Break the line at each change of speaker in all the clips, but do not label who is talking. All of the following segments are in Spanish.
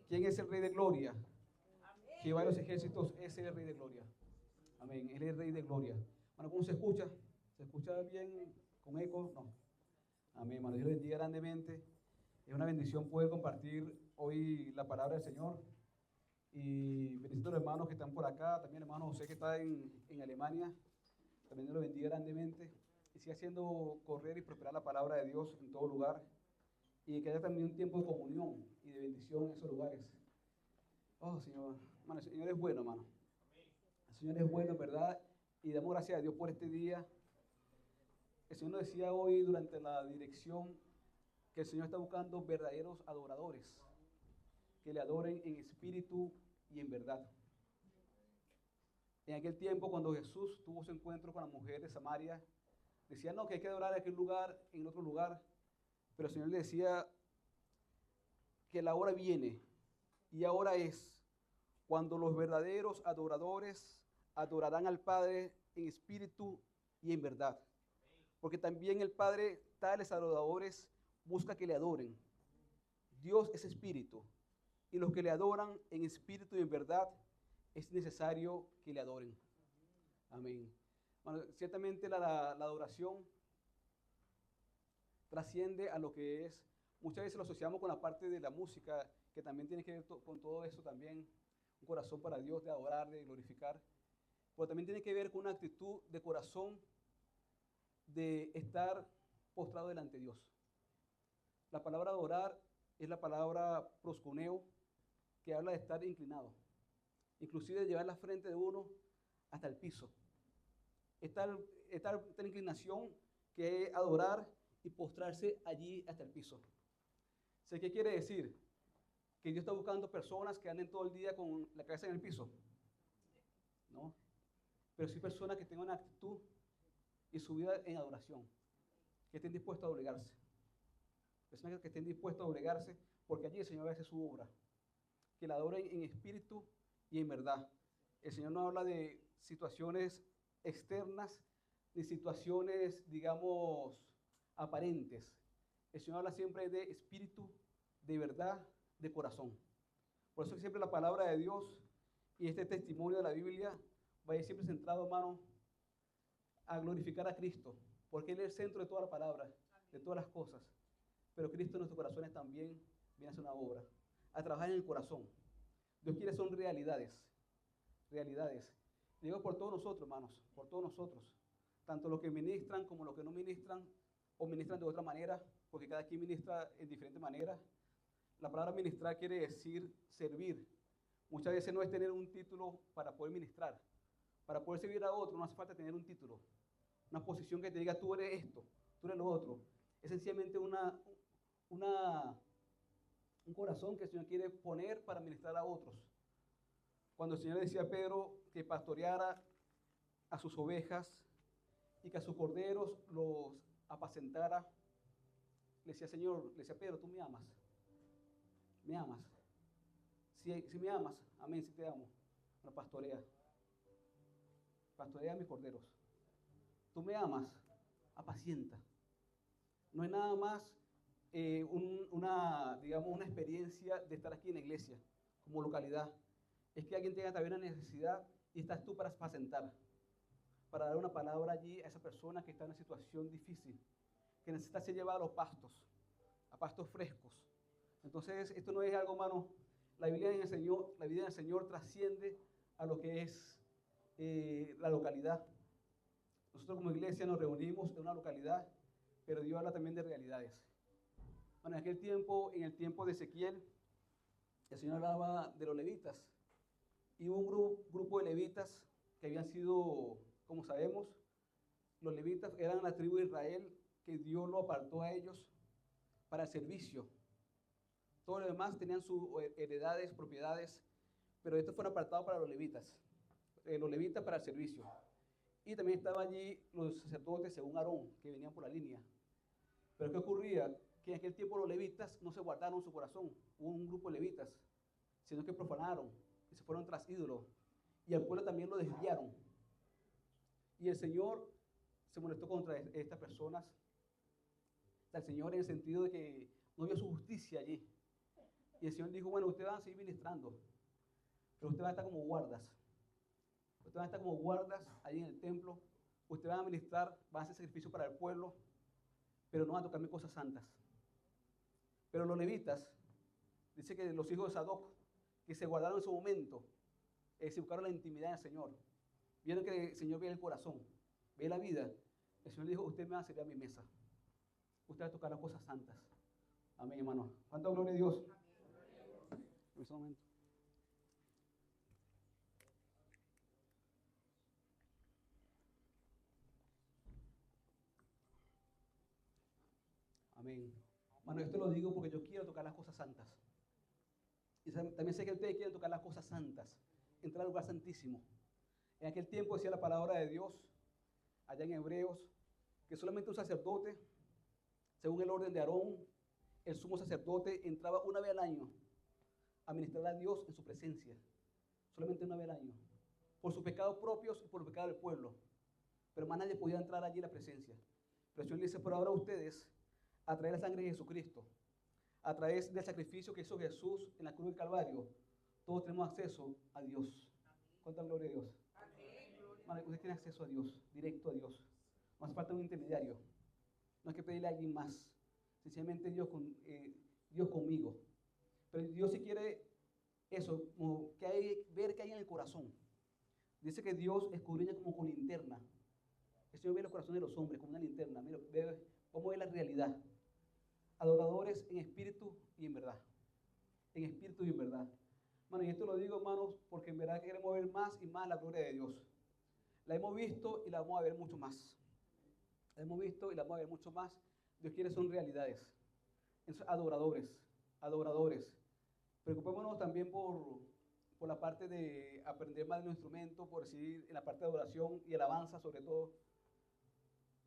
¿Quién es el Rey de Gloria? Jehová de los ejércitos es el Rey de Gloria. Amén. Él es el Rey de Gloria. Bueno, ¿cómo se escucha? ¿Se escucha bien? ¿Con eco? No. Amén, hermano. Dios les bendiga grandemente. Es una bendición poder compartir hoy la palabra del Señor. Y bendito a los hermanos que están por acá. También el hermano José que está en Alemania. También Dios lo bendiga grandemente. Y siga haciendo correr y prosperar la palabra de Dios en todo lugar. Y que haya también un tiempo de comunión y de bendición en esos lugares. Oh, Señor. Hermano, el Señor es bueno, hermano. El Señor es bueno, ¿verdad? Y damos gracias a Dios por este día. El Señor nos decía hoy durante la dirección que el Señor está buscando verdaderos adoradores, que le adoren en espíritu y en verdad. En aquel tiempo, cuando Jesús tuvo su encuentro con la mujer de Samaria, decía, no, que hay que adorar en aquel lugar, en otro lugar, pero el Señor le decía que la hora viene, y ahora es, cuando los verdaderos adoradores adorarán al Padre en espíritu y en verdad. Porque también el Padre, tales adoradores, busca que le adoren. Dios es espíritu, y los que le adoran en espíritu y en verdad, es necesario que le adoren. Amén. Bueno, ciertamente la adoración trasciende a lo que es, muchas veces lo asociamos con la parte de la música, que también tiene que ver con todo eso también, un corazón para Dios de adorar, de glorificar, pero también tiene que ver con una actitud de corazón de estar postrado delante de Dios. La palabra adorar es la palabra proskuneo, que habla de estar inclinado, inclusive de llevar la frente de uno hasta el piso. Esta inclinación que es adorar y postrarse allí hasta el piso. ¿Sé qué quiere decir? Que Dios está buscando personas que anden todo el día con la cabeza en el piso. ¿No? Pero sí personas que tengan una actitud y su vida en adoración, que estén dispuestos a doblegarse. Personas que estén dispuestos a doblegarse, porque allí el Señor hace su obra. Que la adoren en espíritu y en verdad. El Señor no habla de situaciones externas, ni situaciones, digamos, aparentes. El Señor habla siempre de espíritu, de verdad, de corazón. Por eso siempre la palabra de Dios y este testimonio de la Biblia va a ir siempre centrado, hermano, a glorificar a Cristo, porque Él es el centro de toda la palabra, de todas las cosas. Pero Cristo en nuestros corazones también viene a hacer una obra, a trabajar en el corazón. Dios quiere son realidades, realidades. Digo por todos nosotros, hermanos, por todos nosotros, tanto los que ministran como los que no ministran, o ministran de otra manera, porque cada quien ministra en diferente manera. La palabra ministrar quiere decir servir. Muchas veces no es tener un título para poder ministrar. Para poder servir a otro no hace falta tener un título, una posición que te diga tú eres esto, tú eres lo otro. Es sencillamente un corazón que el Señor quiere poner para ministrar a otros. Cuando el Señor le decía a Pedro que pastoreara a sus ovejas y que a sus corderos los apacentara, le decía, Señor, le decía, Pedro, tú me amas. Me amas. Si me amas, amén, si te amo. Bueno, pastorea a mis corderos. Tú me amas, apacienta. No es nada más digamos, una experiencia de estar aquí en la iglesia, como localidad. Es que alguien tenga también una necesidad y estás tú para apacentar, para dar una palabra allí a esa persona que está en una situación difícil, que necesita ser llevada a los pastos, a pastos frescos. Entonces, esto no es algo, hermano. La vida en el Señor trasciende a lo que es la localidad. Nosotros como iglesia nos reunimos en una localidad, pero Dios habla también de realidades. Bueno, en el tiempo de Ezequiel, el Señor hablaba de los levitas. Y hubo un grupo de levitas que habían sido, como sabemos, los levitas eran la tribu de Israel que Dios lo apartó a ellos para el servicio. Todos los demás tenían sus heredades, propiedades, pero estos fueron apartados para los levitas para el servicio. Y también estaban allí los sacerdotes según Aarón, que venían por la línea. Pero ¿qué ocurría? Que en aquel tiempo los levitas no se guardaron su corazón. Hubo un grupo de levitas, sino que profanaron y se fueron tras ídolos. Y al pueblo también lo desviaron. Y el Señor se molestó contra estas personas. El Señor en el sentido de que no vio su justicia allí. Y el Señor dijo, bueno, ustedes van a seguir ministrando, pero ustedes van a estar como guardas. Ustedes van a estar como guardas ahí en el templo. Ustedes van a ministrar, van a hacer sacrificio para el pueblo, pero no van a tocarme cosas santas. Pero los levitas, dice que los hijos de Sadoc, que se guardaron en su momento, se buscaron la intimidad del Señor. Vieron que el Señor ve el corazón, ve la vida. El Señor dijo, usted me va a servir a mi mesa. Usted va a tocar las cosas santas. Amén, hermano. ¿Cuánta gloria a Dios? En ese momento. Amén. Bueno, esto lo digo porque yo quiero tocar las cosas santas. Y también sé que ustedes quieren tocar las cosas santas, entrar al lugar santísimo. En aquel tiempo decía la palabra de Dios, allá en Hebreos, que solamente un sacerdote, según el orden de Aarón, el sumo sacerdote, entraba una vez al año a ministrar a Dios en su presencia. Solamente una vez al año. Por sus pecados propios y por los pecados del pueblo. Pero más nadie podía entrar allí en la presencia. Pero el Señor dice, pero ahora ustedes, a través de la sangre de Jesucristo, a través del sacrificio que hizo Jesús en la cruz del Calvario, todos tenemos acceso a Dios. ¿Cuánta gloria a Dios? Vale, usted tiene acceso a Dios, directo a Dios. No hace falta un intermediario. No hay que pedirle a alguien más. Sencillamente Dios conmigo. Pero Dios si quiere eso, como ver qué hay en el corazón. Dice que Dios escudriña como con linterna. El Señor ve los corazones de los hombres como una linterna. Mira, vamos a ver la realidad. Adoradores en espíritu y en verdad. En espíritu y en verdad. Bueno, y esto lo digo, hermanos, porque en verdad queremos ver más y más la gloria de Dios. La hemos visto y la vamos a ver mucho más. La hemos visto y la vamos a ver mucho más. Dios quiere son realidades. Entonces, adoradores. Preocupémonos también por la parte de aprender más de los instrumentos, por decir, en la parte de adoración y alabanza sobre todo.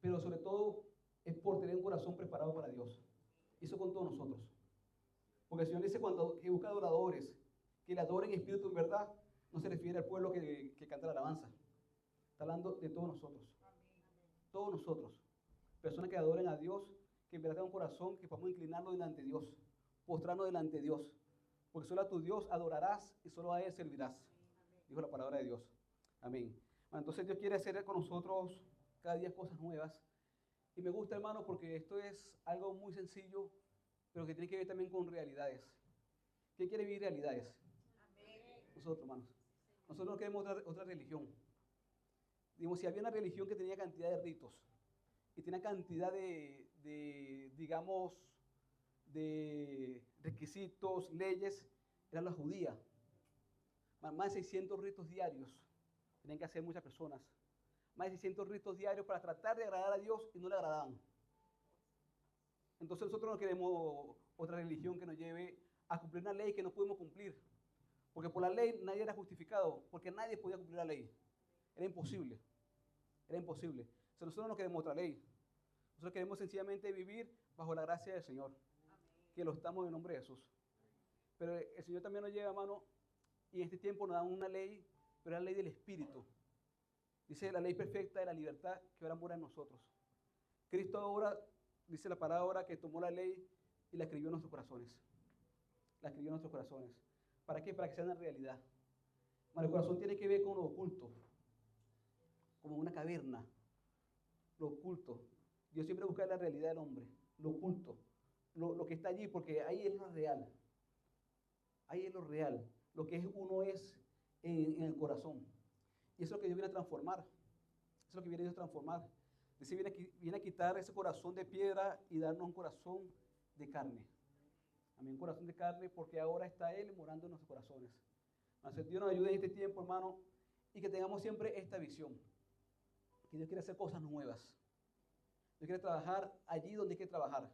Pero sobre todo es por tener un corazón preparado para Dios. Eso con todos nosotros. Porque el Señor dice cuando que busca adoradores, que le adoren en espíritu en verdad, no se refiere al pueblo que canta la alabanza. Está hablando de todos nosotros. Todos nosotros. Personas que adoren a Dios, que en verdad tengan un corazón, que podamos inclinarnos delante de Dios, postrarnos delante de Dios. Porque solo a tu Dios adorarás y solo a Él servirás. Dijo la palabra de Dios. Amén. Bueno, entonces Dios quiere hacer con nosotros cada día cosas nuevas. Y me gusta, hermano, porque esto es algo muy sencillo, pero que tiene que ver también con realidades. ¿Quién quiere vivir realidades? Nosotros, hermanos. Nosotros no queremos otra religión. Digamos, si había una religión que tenía cantidad de ritos y tenía cantidad digamos, de requisitos, leyes, era la judía. Más de 600 ritos diarios tenían que hacer muchas personas. Más de 600 ritos diarios para tratar de agradar a Dios y no le agradaban. Entonces nosotros no queremos otra religión que nos lleve a cumplir una ley que no pudimos cumplir. Porque por la ley nadie era justificado, porque nadie podía cumplir la ley. Era imposible. Era imposible. O sea, nosotros no queremos otra ley. Nosotros queremos sencillamente vivir bajo la gracia del Señor. Que lo estamos en nombre de Jesús. Pero el Señor también nos lleva, hermano, y en este tiempo nos da una ley, pero es la ley del Espíritu. Dice la ley perfecta de la libertad que ahora mora en nosotros. Cristo ahora, dice la palabra, que tomó la ley y la escribió en nuestros corazones. La escribió en nuestros corazones. ¿Para qué? Para que sea una realidad. Bueno, el corazón tiene que ver con lo oculto, como una caverna, lo oculto. Dios siempre busca la realidad del hombre, lo oculto, lo que está allí, porque ahí es lo real. Ahí es lo real, lo que uno es en el corazón. Y eso es lo que Dios viene a transformar. Eso es lo que viene Dios a transformar. Dice, viene a quitar ese corazón de piedra y darnos un corazón de carne. Amén, un corazón de carne, porque ahora está Él morando en nuestros corazones. Entonces, Dios nos ayude en este tiempo, hermano, y que tengamos siempre esta visión. Que Dios quiere hacer cosas nuevas. Dios quiere trabajar allí donde hay que trabajar.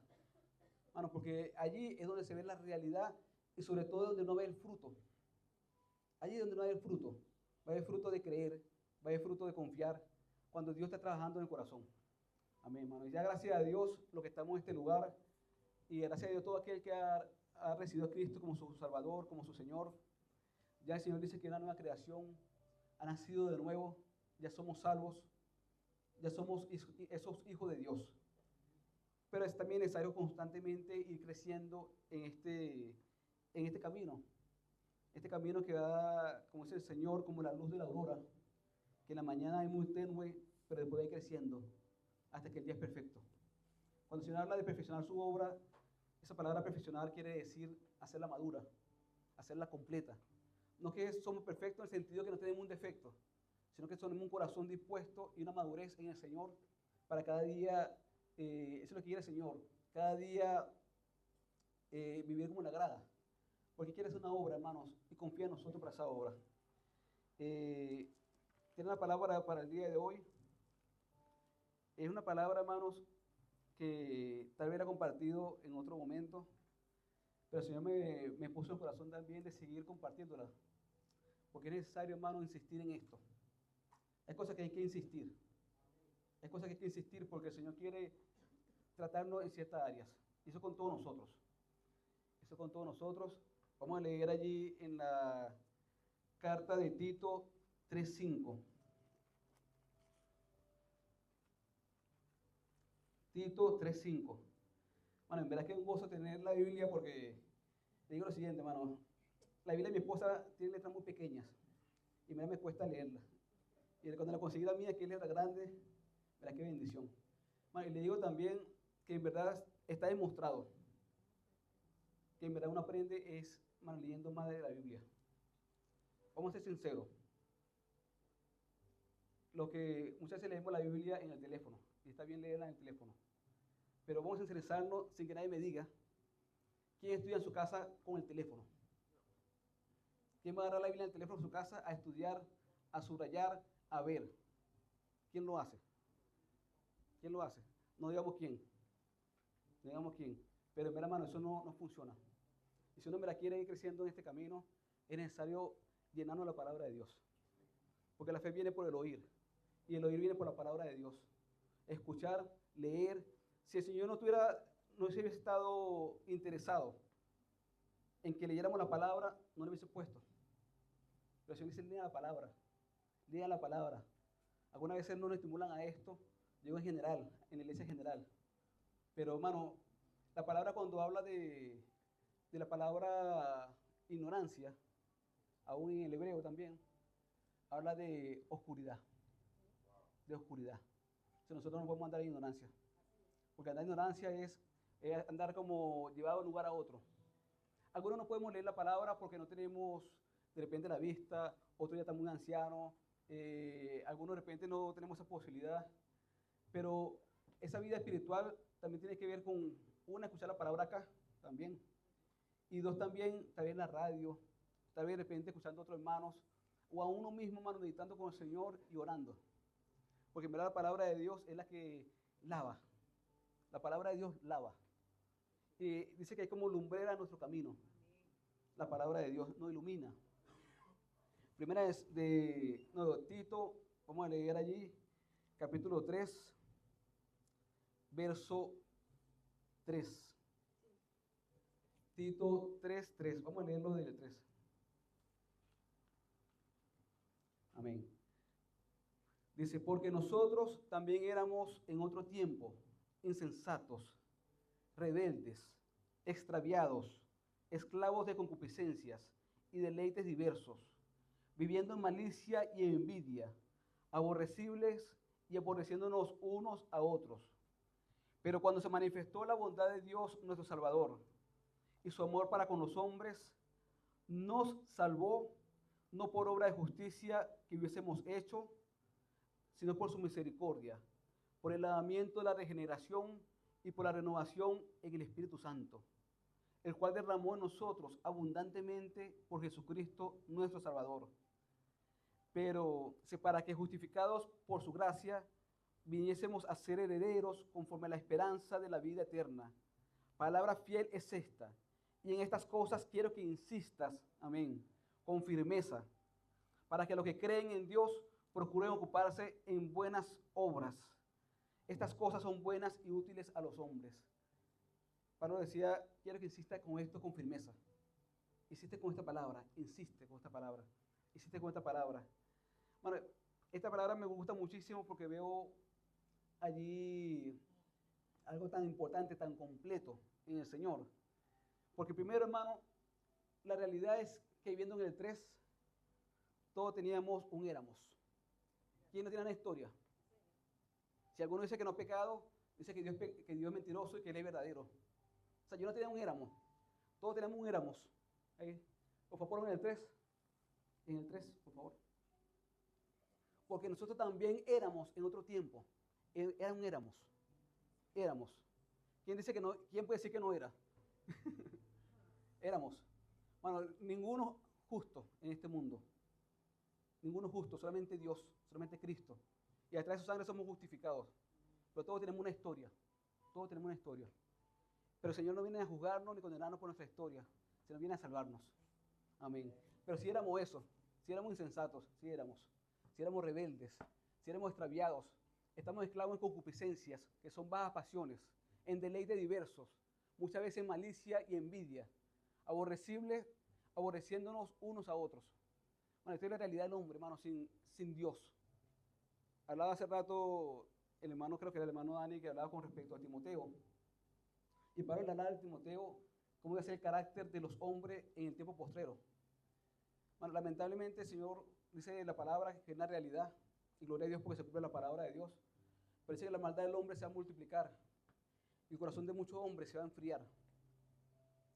Hermano, porque allí es donde se ve la realidad y sobre todo donde no ve el fruto. Allí donde no hay el fruto. Va a haber fruto de creer, va a haber fruto de confiar, cuando Dios está trabajando en el corazón. Amén, hermano. Y ya gracias a Dios, lo que estamos en este lugar, y gracias a Dios todo aquel que ha recibido a Cristo como su Salvador, como su Señor. Ya el Señor dice que es una nueva creación, ha nacido de nuevo, ya somos salvos, ya somos esos hijos de Dios. Pero es también necesario constantemente ir creciendo en en este camino que va, como dice el Señor, como la luz de la aurora, que en la mañana es muy tenue, pero después va creciendo hasta que el día es perfecto. Cuando el Señor habla de perfeccionar su obra, esa palabra perfeccionar quiere decir hacerla madura, hacerla completa. No que somos perfectos en el sentido que no tenemos un defecto, sino que tenemos un corazón dispuesto y una madurez en el Señor para cada día, eso es lo que quiere el Señor, cada día vivir como le agrada. Porque quiere hacer una obra, hermanos, y confía en nosotros para esa obra. Tiene una palabra para el día de hoy. Es una palabra, hermanos, que tal vez la he compartido en otro momento, pero el Señor me puso en el corazón también de seguir compartiéndola. Porque es necesario, hermano, insistir en esto. Hay cosas que hay que insistir. Hay cosas que hay que insistir porque el Señor quiere tratarnos en ciertas áreas. Y eso con todos nosotros. Eso con todos nosotros. Vamos a leer allí en la carta de Tito 3:5. Tito 3:5. Bueno, en verdad que es un gozo tener la Biblia porque le digo lo siguiente, hermano. La Biblia de mi esposa tiene letras muy pequeñas y me cuesta leerla. Y cuando la conseguí la mía, que es letra grande, verá qué bendición. Bueno, y le digo también que en verdad está demostrado que en verdad uno aprende es leyendo más de la Biblia. Vamos a ser sinceros. Lo que muchas veces leemos la Biblia en el teléfono, y está bien leerla en el teléfono. Pero vamos a sincerizarnos sin que nadie me diga quién estudia en su casa con el teléfono. ¿Quién va a agarrar la Biblia en el teléfono en su casa a estudiar, a subrayar, a ver? ¿Quién lo hace? ¿Quién lo hace? No digamos quién. No digamos quién. Pero en verdad, hermano, eso no funciona. Y si uno me la quiere ir creciendo en este camino, es necesario llenarnos la palabra de Dios. Porque la fe viene por el oír. Y el oír viene por la palabra de Dios. Escuchar, leer. Si el Señor no hubiese estado interesado en que leyéramos la palabra, no le hubiese puesto. Pero el Señor dice, lea la palabra. Lea la palabra. Algunas veces no nos estimulan a esto. Digo en general, en la iglesia en general. Pero, hermano, la palabra cuando habla de la palabra ignorancia, aún en el hebreo también, habla de oscuridad. De oscuridad. O sea, nosotros no podemos andar en ignorancia. Porque andar en ignorancia es andar como llevado de un lugar a otro. Algunos no podemos leer la palabra porque no tenemos de repente la vista, otros ya están muy ancianos, algunos de repente no tenemos esa posibilidad. Pero esa vida espiritual también tiene que ver con, una, escuchar la palabra acá, también. Y dos, también la radio, tal vez de repente escuchando a otros hermanos, o a uno mismo, hermano, meditando con el Señor y orando. Porque en verdad la palabra de Dios es la que lava. La palabra de Dios lava. Y dice que hay como lumbrera en nuestro camino. La palabra de Dios nos ilumina. Primera es de Tito, vamos a leer allí, capítulo 3, verso 3. Tito 3:3. Vamos a leerlo desde el 3. Amén. Dice, porque nosotros también éramos en otro tiempo insensatos, rebeldes, extraviados, esclavos de concupiscencias y deleites diversos, viviendo en malicia y en envidia, aborrecibles y aborreciéndonos unos a otros. Pero cuando se manifestó la bondad de Dios nuestro Salvador y su amor para con los hombres, nos salvó no por obra de justicia que hubiésemos hecho, sino por su misericordia, por el lavamiento de la regeneración y por la renovación en el Espíritu Santo, el cual derramó en nosotros abundantemente por Jesucristo nuestro Salvador. Pero para que justificados por su gracia, viniésemos a ser herederos conforme a la esperanza de la vida eterna. Palabra fiel es esta, y en estas cosas quiero que insistas, amén, con firmeza, para que los que creen en Dios procuren ocuparse en buenas obras. Estas cosas son buenas y útiles a los hombres. Pablo decía, quiero que insista con esto con firmeza. Insiste con esta palabra, insiste con esta palabra, insiste con esta palabra. Bueno, esta palabra me gusta muchísimo porque veo allí algo tan importante, tan completo en el Señor. Porque primero, hermano, la realidad es que viviendo en el 3, todos teníamos un éramos. ¿Quién no tiene una historia? Si alguno dice que no ha pecado, dice que Dios es mentiroso y que Él es verdadero. O sea, yo no tenía un éramos. Todos tenemos un éramos. Ahí. Por favor, ponlo en el 3. En el 3, por favor. Porque nosotros también éramos en otro tiempo. Era un éramos. Éramos. ¿Quién dice que no? ¿Quién puede decir que no era? Éramos. Bueno, ninguno justo en este mundo. Ninguno justo, solamente Dios, solamente Cristo. Y a través de su sangre somos justificados. Pero todos tenemos una historia. Todos tenemos una historia. Pero el Señor no viene a juzgarnos ni condenarnos por nuestra historia, sino viene a salvarnos. Amén. Pero si éramos eso, si éramos insensatos, si éramos rebeldes, si éramos extraviados, estamos esclavos en concupiscencias, que son bajas pasiones, en deleites diversos, muchas veces en malicia y envidia, aborrecibles, aborreciéndonos unos a otros. Bueno, esta es la realidad del hombre, hermano, sin Dios. Hablaba hace rato el hermano, creo que era el hermano Dani, que hablaba con respecto a Timoteo. Y Pablo le hablaba de Timoteo, cómo debe ser el carácter de los hombres en el tiempo postrero. Bueno, lamentablemente el Señor dice la palabra que es una realidad, y gloria a Dios porque se cumple la palabra de Dios. Pero dice que la maldad del hombre se va a multiplicar, y el corazón de muchos hombres se va a enfriar.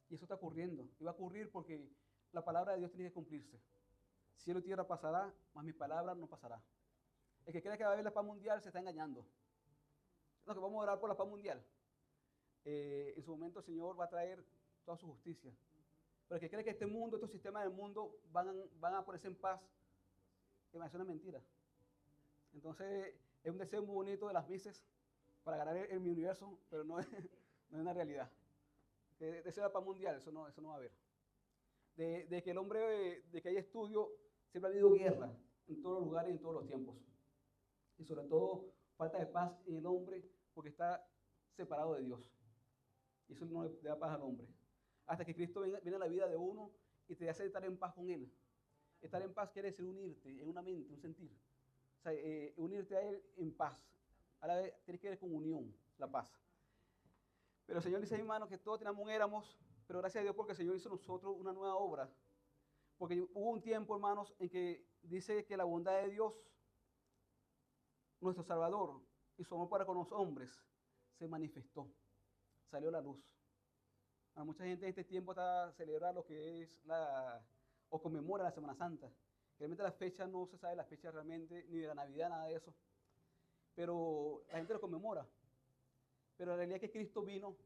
Y eso está ocurriendo, y va a ocurrir porque la palabra de Dios tiene que cumplirse. Cielo y tierra pasará, mas mi palabra no pasará. El que cree que va a haber la paz mundial se está engañando. No, que vamos a orar por la paz mundial. En su momento el Señor va a traer toda su justicia. Pero el que cree que este mundo, estos sistemas del mundo van a ponerse en paz, es una mentira. Entonces es un deseo muy bonito de las mises para ganar mi universo, pero no es una realidad. Deseo la paz mundial, eso no va a haber. De que el hombre, de que hay estudio, siempre ha habido guerra en todos los lugares y en todos los tiempos. Y sobre todo falta de paz en el hombre porque está separado de Dios. Y eso no le da paz al hombre. Hasta que Cristo viene a la vida de uno y te hace estar en paz con Él. Estar en paz quiere decir unirte en una mente, un sentir. O sea, unirte a Él en paz. Ahora tiene que ver con unión, la paz. Pero el Señor dice, hermano, que todos tenemos un éramos, pero gracias a Dios porque el Señor hizo nosotros una nueva obra. Porque hubo un tiempo, hermanos, en que dice que la bondad de Dios, nuestro Salvador, y su amor para con los hombres, se manifestó. Salió a la luz. Mucha gente en este tiempo está celebrando lo que es o conmemora la Semana Santa. Realmente la fecha no se sabe la fecha realmente, ni de la Navidad, nada de eso. Pero la gente lo conmemora. Pero la realidad es que Cristo vino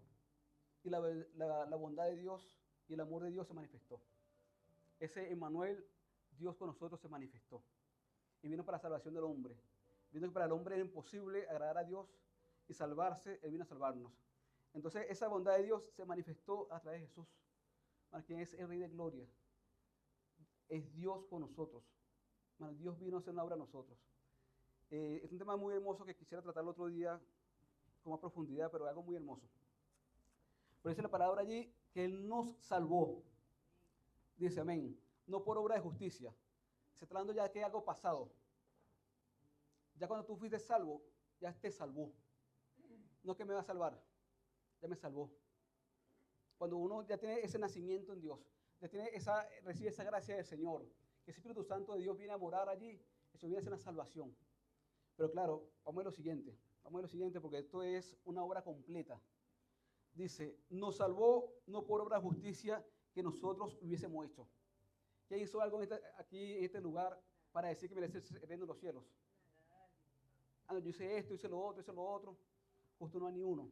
y la bondad de Dios y el amor de Dios se manifestó. Ese Emmanuel, Dios con nosotros, se manifestó. Y vino para la salvación del hombre. Vino que para el hombre era imposible agradar a Dios y salvarse, Él vino a salvarnos. Entonces esa bondad de Dios se manifestó a través de Jesús, quien es el Rey de Gloria. Es Dios con nosotros. Dios vino a hacer una obra a nosotros. Es un tema muy hermoso que quisiera tratar el otro día con más profundidad, pero es algo muy hermoso. Pero dice la palabra allí que Él nos salvó. Dice amén. No por obra de justicia. Se está hablando ya que es algo pasado. Ya cuando tú fuiste salvo, ya te salvó. No que me va a salvar. Ya me salvó. Cuando uno ya tiene ese nacimiento en Dios, ya recibe esa gracia del Señor, que el Espíritu Santo de Dios viene a morar allí, eso viene a ser una salvación. Pero claro, vamos a lo siguiente porque esto es una obra completa. Dice, nos salvó no por obra de justicia que nosotros hubiésemos hecho. ¿Quién hizo algo aquí en este lugar para decir que merece el reino de los cielos? Yo hice esto, hice lo otro. Justo no hay ni uno.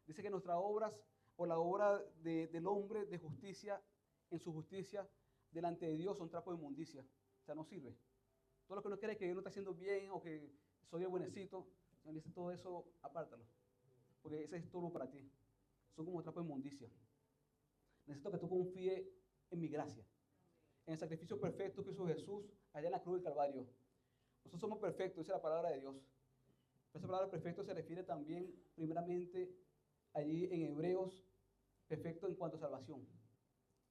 Dice que nuestras obras o la obra del hombre de justicia, en su justicia, delante de Dios son trapos de inmundicia. O sea, no sirve. Todo lo que uno cree que uno está haciendo bien o que soy el buenecito, el Señor dice todo eso, apártalo. Porque ese es todo para ti. Son como trapos de inmundicia. Necesito que tú confíes en mi gracia, en el sacrificio perfecto que hizo Jesús allá en la cruz del Calvario. Nosotros somos perfectos, dice la palabra de Dios. Esa palabra perfecto se refiere también, primeramente, allí en Hebreos, perfecto en cuanto a salvación.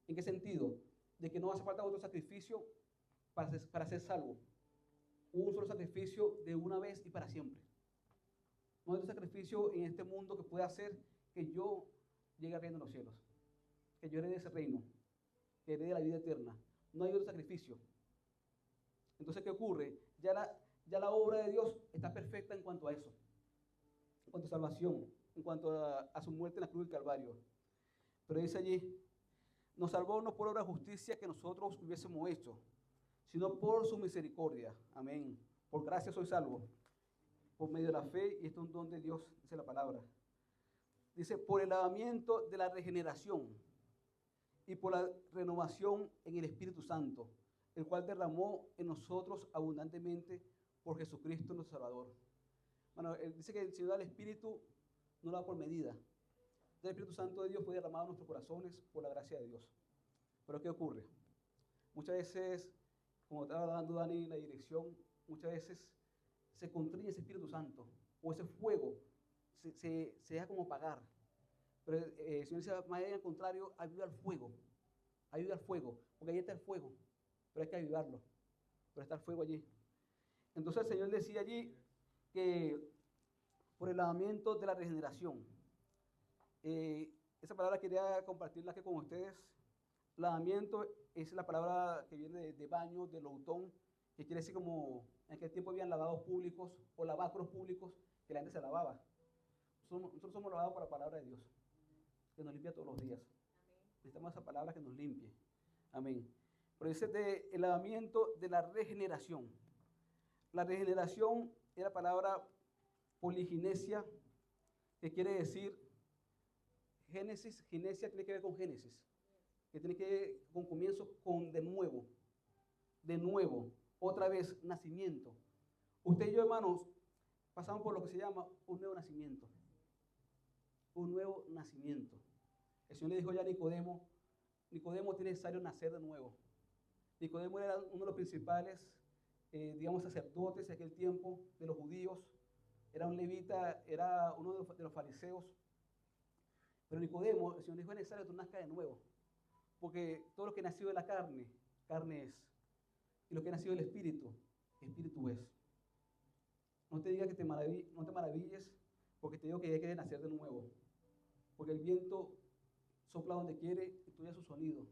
¿En qué sentido? De que no hace falta otro sacrificio para ser salvo. Un solo sacrificio de una vez y para siempre. No hay otro sacrificio en este mundo que pueda hacer que yo llegue al reino de los cielos. Que yo herede ese reino. que herede la vida eterna. No hay otro sacrificio. Entonces, ¿qué ocurre? Ya la obra de Dios está perfecta en cuanto a eso, en cuanto a salvación, en cuanto a su muerte en la cruz del Calvario. Pero dice allí, nos salvó no por obra de justicia que nosotros hubiésemos hecho, sino por su misericordia. Amén. Por gracia soy salvo, por medio de la fe, y esto es un don de Dios, dice la palabra. Dice, por el lavamiento de la regeneración y por la renovación en el Espíritu Santo, el cual derramó en nosotros abundantemente por Jesucristo nuestro Salvador. Bueno, él dice que el Señor del Espíritu no lo da por medida. El Espíritu Santo de Dios fue derramado en nuestros corazones por la gracia de Dios. Pero ¿qué ocurre? Muchas veces, como estaba dando Dani la dirección, muchas veces se contriñe ese Espíritu Santo, o ese fuego se deja como apagar. Pero el Señor dice, más bien al contrario, ayuda al fuego, porque ahí está el fuego, pero hay que avivarlo, pero está el fuego allí. Entonces el Señor decía allí que por el lavamiento de la regeneración, esa palabra quería compartirla aquí con ustedes. Lavamiento es la palabra que viene de baño, de loutón, que quiere decir como en aquel tiempo habían lavados públicos o lavacros públicos que la gente se lavaba. Nosotros somos lavados por la palabra de Dios, que nos limpia todos los días. Necesitamos esa palabra que nos limpie. Amén. Pero dice el lavamiento de la regeneración. La regeneración es la palabra poliginesia, que quiere decir Génesis. Ginesia tiene que ver con Génesis, que tiene que ver con comienzo, con de nuevo, otra vez, nacimiento. Usted y yo, hermanos, pasamos por lo que se llama un nuevo nacimiento. Un nuevo nacimiento. El Señor le dijo ya a Nicodemo tiene necesario nacer de nuevo. Nicodemo era uno de los principales, sacerdotes de aquel tiempo, de los judíos. Era un levita, era uno de los fariseos. Pero Nicodemo, el Señor dijo, es necesario que tú nazcas de nuevo. Porque todo lo que nació de la carne, carne es. Y lo que ha nacido del Espíritu, Espíritu es. No te digas que no te maravilles, porque te digo que hay que nacer de nuevo. Porque el viento sopla donde quiere y tú oyes su sonido,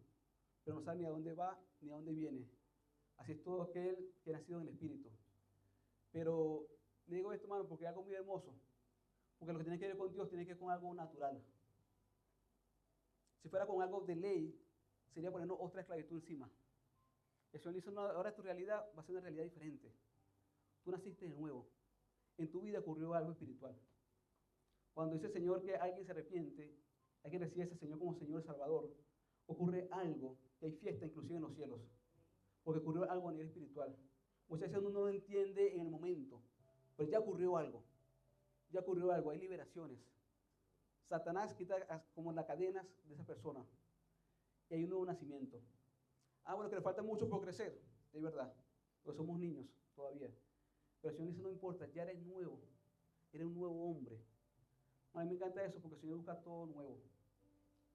pero no sabe ni a dónde va ni a dónde viene. Así es todo aquel que ha nacido en el Espíritu. Pero le digo esto, hermano, porque es algo muy hermoso. Porque lo que tiene que ver con Dios tiene que ver con algo natural. Si fuera con algo de ley, sería ponernos otra esclavitud encima. El Señor dice, no, ahora tu realidad va a ser una realidad diferente. Tú naciste de nuevo. En tu vida ocurrió algo espiritual. Cuando dice el Señor que alguien se arrepiente, alguien recibe a ese Señor como Señor y Salvador, ocurre algo, que hay fiesta inclusive en los cielos, porque ocurrió algo a nivel espiritual. Muchas veces uno no lo entiende en el momento, pero ya ocurrió algo, hay liberaciones. Satanás quita como las cadenas de esa persona y hay un nuevo nacimiento. Bueno, que le falta mucho por crecer, es verdad, porque somos niños todavía. Pero el Señor dice, no importa, ya eres nuevo, eres un nuevo hombre. A mí me encanta eso porque el Señor busca todo nuevo,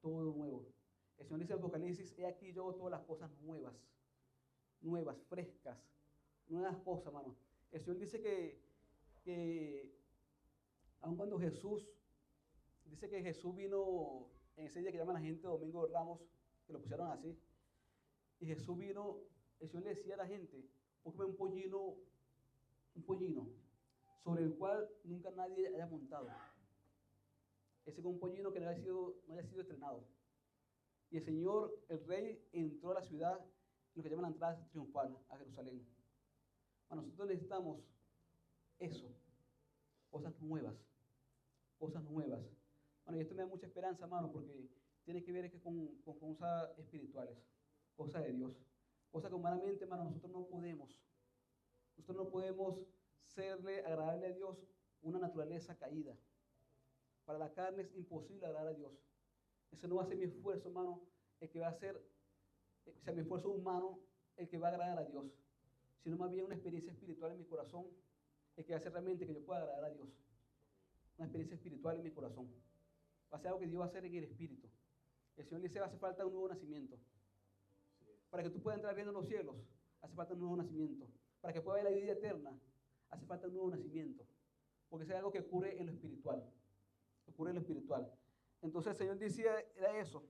todo nuevo. El Señor dice en Apocalipsis, he aquí yo hago todas las cosas nuevas, frescas, nuevas cosas, hermano. El Señor dice que aun cuando Jesús vino en ese día que llaman la gente Domingo de Ramos, que lo pusieron así, y Jesús vino, el Señor le decía a la gente, búsqueme un pollino, sobre el cual nunca nadie haya montado. Ese con un pollino que no haya sido estrenado. Y el Señor, el Rey, entró a la ciudad, lo que llaman la entrada triunfal a Jerusalén. Nosotros necesitamos eso, cosas nuevas. Y esto me da mucha esperanza, hermano, porque tiene que ver con cosas espirituales, cosas de Dios, cosas que humanamente, hermano, nosotros no podemos serle agradable a Dios una naturaleza caída. Para la carne es imposible agradar a Dios. Ese no va a ser mi esfuerzo, hermano, el que va a ser, mi esfuerzo humano, el que va a agradar a Dios, sino más bien una experiencia espiritual en mi corazón, el que va a hacer realmente que yo pueda agradar a Dios. Una experiencia espiritual en mi corazón. Va a ser algo que Dios va a hacer en el Espíritu. El Señor dice, hace falta un nuevo nacimiento. Para que tú puedas entrar viendo los cielos, hace falta un nuevo nacimiento. Para que puedas ver la vida eterna, hace falta un nuevo nacimiento. Porque eso es algo que ocurre en lo espiritual. Entonces el Señor decía, era eso.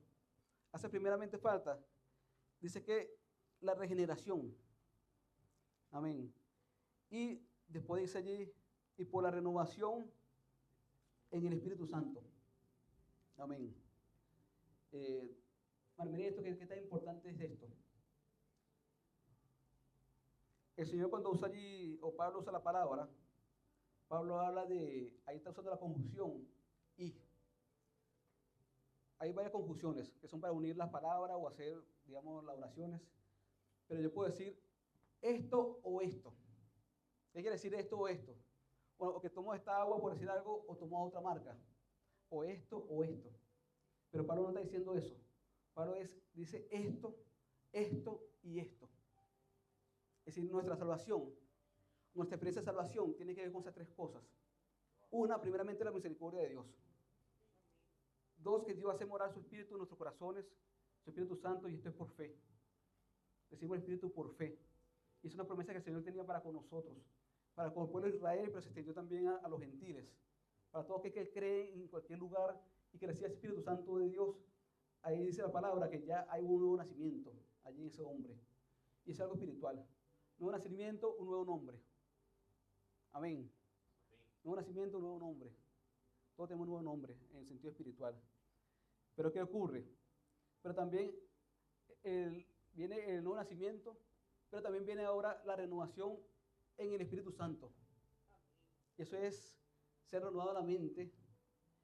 Hace primeramente falta dice que la regeneración. Amén. Y después dice allí, y por la renovación en el Espíritu Santo. Amén. Miren esto, ¿qué tan importante es esto? El Señor cuando usa allí, o Pablo usa la palabra, Pablo habla de, ahí está usando la conjunción y. Hay varias conjunciones que son para unir las palabras o hacer, digamos, las oraciones. Pero yo puedo decir esto o esto. ¿Qué quiere decir esto o esto? O que tomo esta agua por decir algo o tomo otra marca. O esto o esto. Pero Pablo no está diciendo eso. Pablo dice esto, esto y esto. Es decir, nuestra salvación, nuestra experiencia de salvación tiene que ver con esas tres cosas. Una, primeramente, la misericordia de Dios. Dos, que Dios hace morar su Espíritu en nuestros corazones, su Espíritu Santo, y esto es por fe. Recibimos el Espíritu por fe. Y es una promesa que el Señor tenía para con nosotros, para con el pueblo de Israel, pero se extendió también a los gentiles. Para todos aquellos que creen en cualquier lugar y que reciba el Espíritu Santo de Dios, ahí dice la palabra que ya hay un nuevo nacimiento allí en ese hombre. Y es algo espiritual. Nuevo nacimiento, un nuevo nombre. Amén. Nuevo nacimiento, un nuevo nombre. Todos tenemos un nuevo nombre en el sentido espiritual. Pero ¿qué ocurre? Pero también viene el nuevo nacimiento, pero también viene ahora la renovación en el Espíritu Santo. Y eso es ser renovado la mente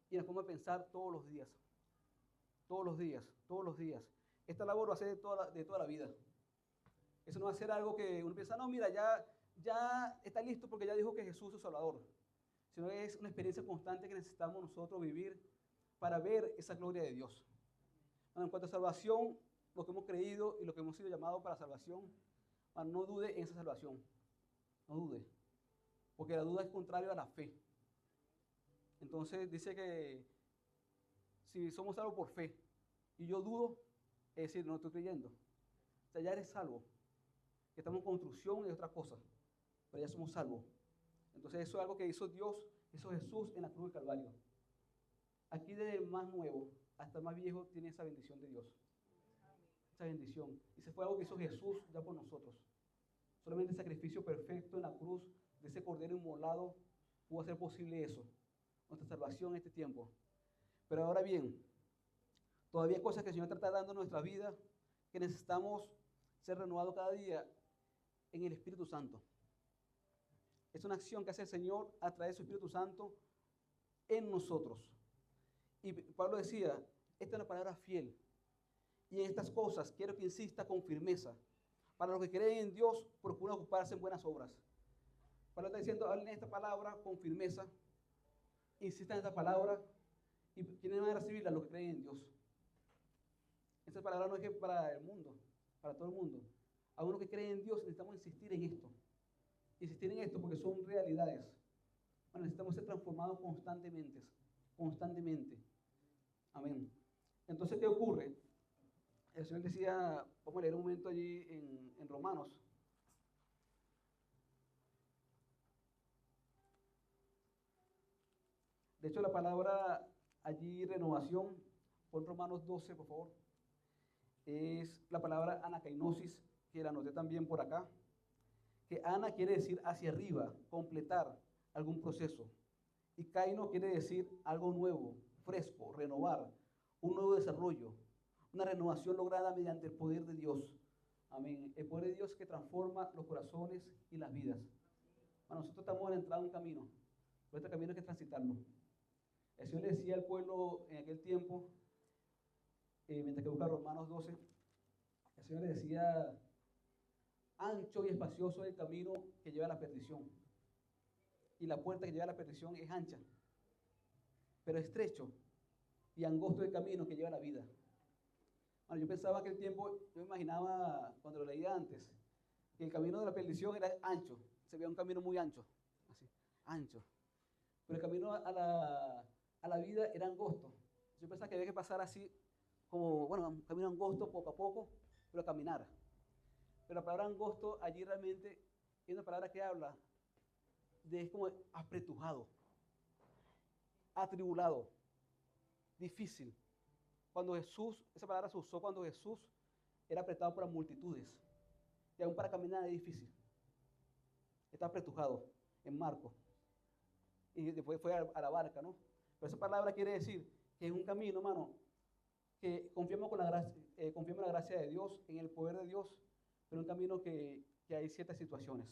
y la forma de pensar todos los días. Todos los días, todos los días. Esta labor va a ser de toda la vida. Eso no va a ser algo que uno piensa, no, mira, ya está listo porque ya dijo que Jesús es Salvador. Sino que es una experiencia constante que necesitamos nosotros vivir para ver esa gloria de Dios. Bueno, en cuanto a salvación, lo que hemos creído y lo que hemos sido llamados para salvación, bueno, no dude en esa salvación. No dude. Porque la duda es contrario a la fe. Entonces dice que si somos salvos por fe y yo dudo, es decir, no estoy creyendo. O sea, ya eres salvo. Que estamos en construcción es otra cosa, pero ya somos salvos. Entonces eso es algo que hizo Dios, hizo Jesús en la cruz del Calvario. Aquí desde el más nuevo hasta el más viejo tiene esa bendición de Dios. Esa bendición. Y ese fue algo que hizo Jesús ya por nosotros. Solamente el sacrificio perfecto en la cruz de ese cordero inmolado pudo hacer posible eso. Nuestra salvación en este tiempo. Pero ahora bien, todavía hay cosas que el Señor está dando en nuestra vida que necesitamos ser renovados cada día en el Espíritu Santo. Es una acción que hace el Señor a través de su Espíritu Santo en nosotros. Y Pablo decía, esta es una palabra fiel. Y en estas cosas quiero que insista con firmeza. Para los que creen en Dios, procuren ocuparse en buenas obras. Pablo está diciendo, hablen esta palabra con firmeza. Insistan en esta palabra. ¿Y quiénes van a recibirla? Los que creen en Dios. Esta palabra no es que para el mundo, para todo el mundo. A uno que cree en Dios necesitamos insistir en esto. Insistir en esto porque son realidades. Bueno, necesitamos ser transformados constantemente. Constantemente. Amén. Entonces, ¿qué ocurre? El Señor decía, vamos a leer un momento allí en Romanos. De hecho, la palabra allí, renovación, pon Romanos 12, por favor. Es la palabra anakainosis, que la anoté también por acá. Que ana quiere decir hacia arriba, completar algún proceso. Y kaino quiere decir algo nuevo, fresco, renovar, un nuevo desarrollo, una renovación lograda mediante el poder de Dios. Amén. El poder de Dios que transforma los corazones y las vidas. Bueno, nosotros estamos en la entrada de un camino, pero este camino hay que transitarlo. El Señor le decía al pueblo en aquel tiempo, mientras que busca Romanos 12, el Señor le decía, ancho y espacioso es el camino que lleva a la perdición. Y la puerta que lleva a la perdición es ancha, pero estrecho y angosto el camino que lleva a la vida. Bueno, yo pensaba que el tiempo, yo me imaginaba cuando lo leía antes, que el camino de la perdición era ancho, se veía un camino muy ancho, así, ancho. Pero el camino a la vida era angosto. Yo pensaba que había que pasar así, como, bueno, un camino angosto poco a poco, pero caminar. Pero la palabra angosto allí realmente es una palabra que habla de como apretujado, atribulado, difícil. Cuando Jesús, esa palabra se usó cuando Jesús era apretado por las multitudes. Y aún para caminar es difícil. Está apretujado en Marcos. Y después fue a la barca, ¿no? Pero esa palabra quiere decir que es un camino, hermano, que confiamos confiamos en la gracia de Dios, en el poder de Dios, pero un camino que hay ciertas situaciones.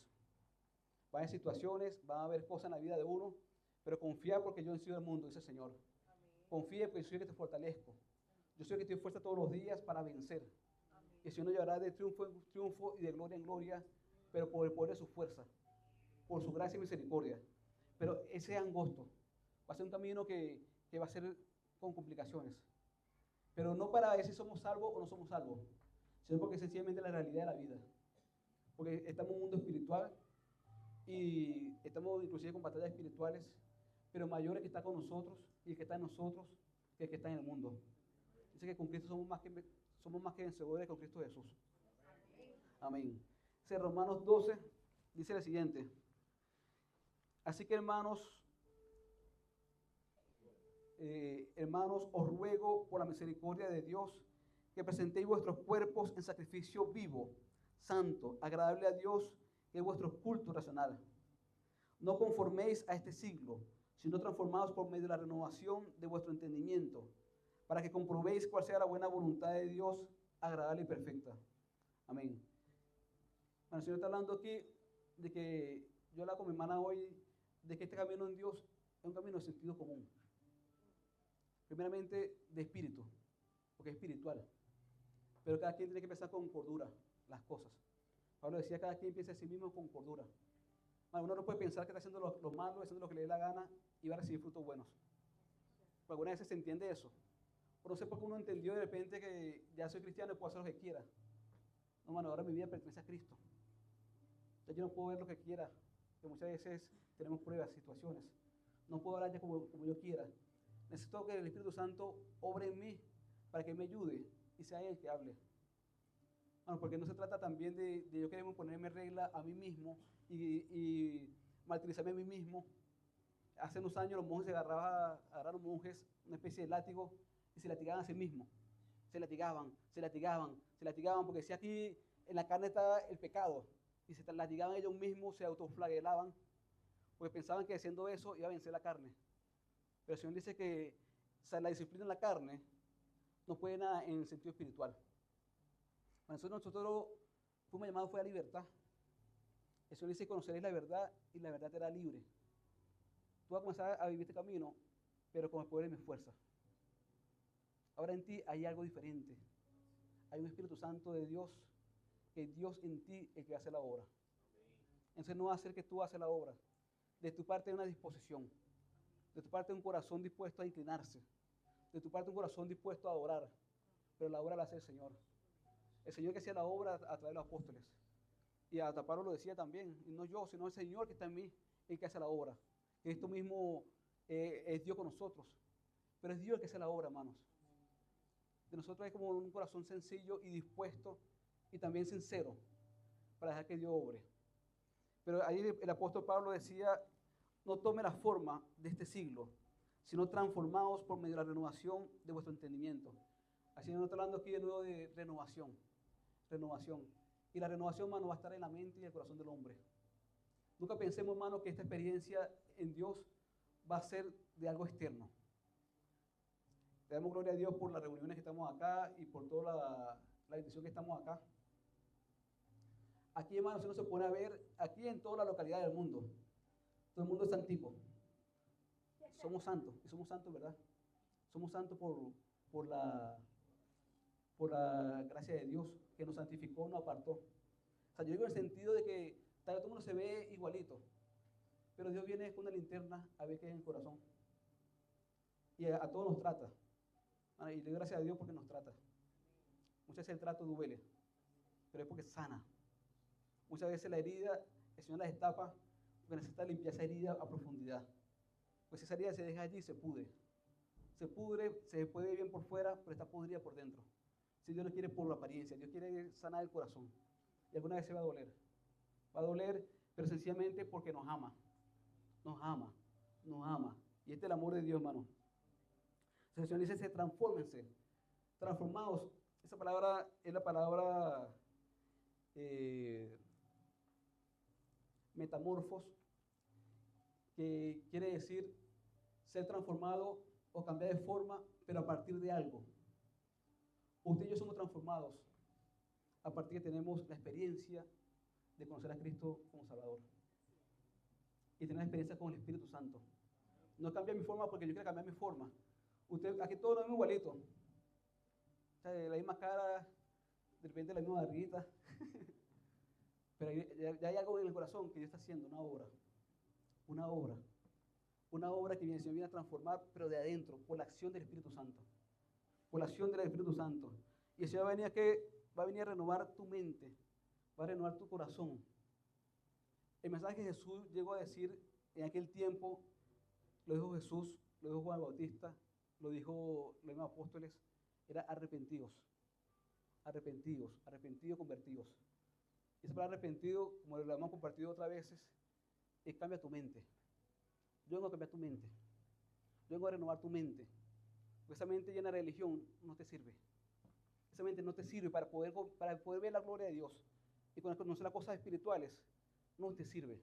Va a haber situaciones, va a haber cosas en la vida de uno, pero confía porque yo vencí el mundo, dice el Señor. Confía porque yo soy que te fortalezco. Yo soy que te doy fuerza todos los días para vencer. Amén. Y el Señor nos llevará de triunfo en triunfo y de gloria en gloria, pero por el poder de su fuerza, por su gracia y misericordia. Pero ese es angosto. Va a ser un camino que va a ser con complicaciones. Pero no para ver si somos salvos o no somos salvos, sino porque es sencillamente la realidad de la vida. Porque estamos en un mundo espiritual y estamos inclusive con batallas espirituales, pero mayor es el que está con nosotros y el que está en nosotros que el que está en el mundo. Dice que con Cristo somos más que vencedores con Cristo Jesús. Amén. Dice Romanos 12, dice lo siguiente. Así que hermanos, os ruego por la misericordia de Dios que presentéis vuestros cuerpos en sacrificio vivo, santo, agradable a Dios, que es vuestro culto racional. No conforméis a este siglo, sino transformados por medio de la renovación de vuestro entendimiento, para que comprobéis cuál sea la buena voluntad de Dios, agradable y perfecta. Amén. Bueno, el Señor está hablando aquí de que yo hablaba con mi hermana hoy, de que este camino en Dios es un camino de sentido común. Primeramente de espíritu, porque es espiritual. Pero cada quien tiene que pensar con cordura las cosas. Pablo decía, cada quien piensa en sí mismo con cordura. Bueno, uno no puede pensar que está haciendo lo malo, haciendo lo que le dé la gana y va a recibir frutos buenos. Pero algunas veces se entiende eso. Pero no sé por qué uno entendió de repente que ya soy cristiano y puedo hacer lo que quiera. No, mano, ahora mi vida pertenece a Cristo. Ya yo no puedo ver lo que quiera, que muchas veces tenemos pruebas, situaciones. No puedo hablar ya como yo quiera. Necesito que el Espíritu Santo obre en mí para que me ayude y sea Él el que hable. Bueno, porque no se trata también de yo querer ponerme regla a mí mismo y martirizarme a mí mismo. Hace unos años los monjes agarraron monjes, una especie de látigo, y se latigaban a sí mismos. Se latigaban, porque si aquí en la carne está el pecado, y se latigaban ellos mismos, se autoflagelaban, porque pensaban que haciendo eso iba a vencer la carne. Pero el Señor dice que la disciplina en la carne no puede nada en el sentido espiritual. Nosotros fuimos llamados a libertad. El Señor dice, conoceréis la verdad y la verdad te hará libre. Tú vas a comenzar a vivir este camino, pero con el poder de mi fuerza. Ahora en ti hay algo diferente. Hay un Espíritu Santo de Dios, que es Dios en ti el que hace la obra. Entonces no va a ser que tú haces la obra. De tu parte hay una disposición. De tu parte un corazón dispuesto a inclinarse. De tu parte un corazón dispuesto a adorar. Pero la obra la hace el Señor. El Señor que hacía la obra a través de los apóstoles. Y a Pablo lo decía también. Y no yo, sino el Señor que está en mí, el que hace la obra. Esto mismo es Dios con nosotros. Pero es Dios el que hace la obra, hermanos. De nosotros hay como un corazón sencillo y dispuesto y también sincero para dejar que Dios obre. Pero ahí el apóstol Pablo decía, no tome la forma de este siglo, sino transformados por medio de la renovación de vuestro entendimiento. Así nos está hablando aquí de nuevo de renovación. Y la renovación, hermano, va a estar en la mente y el corazón del hombre. Nunca pensemos, hermano, que esta experiencia en Dios va a ser de algo externo. Le damos gloria a Dios por las reuniones que estamos acá y por toda la bendición que estamos acá. Aquí, hermano, si uno se pone a ver, aquí en toda la localidad del mundo, todo el mundo es santico. Somos santos, y somos santos, ¿verdad? Somos santos por la gracia de Dios que nos santificó, nos apartó. O sea, yo digo en el sentido de que tal vez todo el mundo se ve igualito, pero Dios viene con una linterna a ver qué hay en el corazón. Y a todos nos trata. Y le doy gracias a Dios porque nos trata. Muchas veces el trato duele, pero es porque sana. Muchas veces la herida, el Señor la destapa porque necesita limpiar esa herida a profundidad. Pues esa herida se deja allí y se pudre. Se pudre, se puede ver bien por fuera, pero está podrida por dentro. Si Dios no quiere por la apariencia, Dios quiere sanar el corazón. Y alguna vez se va a doler. Va a doler, pero sencillamente porque nos ama. Nos ama, nos ama. Y este es el amor de Dios, hermano. El Señor dice, transfórmense. Transformados Esa palabra es la palabra eh, metamorfos, que quiere decir ser transformado o cambiar de forma, pero a partir de algo. Usted y yo somos transformados a partir de que tenemos la experiencia de conocer a Cristo como Salvador y tener la experiencia con el Espíritu Santo. No cambia mi forma porque yo quiero cambiar mi forma. Usted, aquí todos lo vemos igualito. O sea, la misma cara, de repente la misma barriguita. Pero ya hay algo en el corazón que Dios está haciendo, una obra. Una obra. Una obra que viene, el Señor viene a transformar, pero de adentro, por la acción del Espíritu Santo. Por la acción del Espíritu Santo. Y el Señor va a venir a renovar tu mente, va a renovar tu corazón. El mensaje que Jesús llegó a decir en aquel tiempo, lo dijo Jesús, lo dijo Juan el Bautista, lo dijo los mismos apóstoles, era arrepentidos, arrepentidos, arrepentidos, convertidos. Y esa palabra arrepentido, como lo hemos compartido otras veces, es cambia tu mente. Yo vengo a cambiar tu mente. Yo vengo a renovar tu mente. Porque esa mente llena de religión no te sirve. Esa mente no te sirve para poder ver la gloria de Dios. Y cuando conocer las cosas espirituales, no te sirve.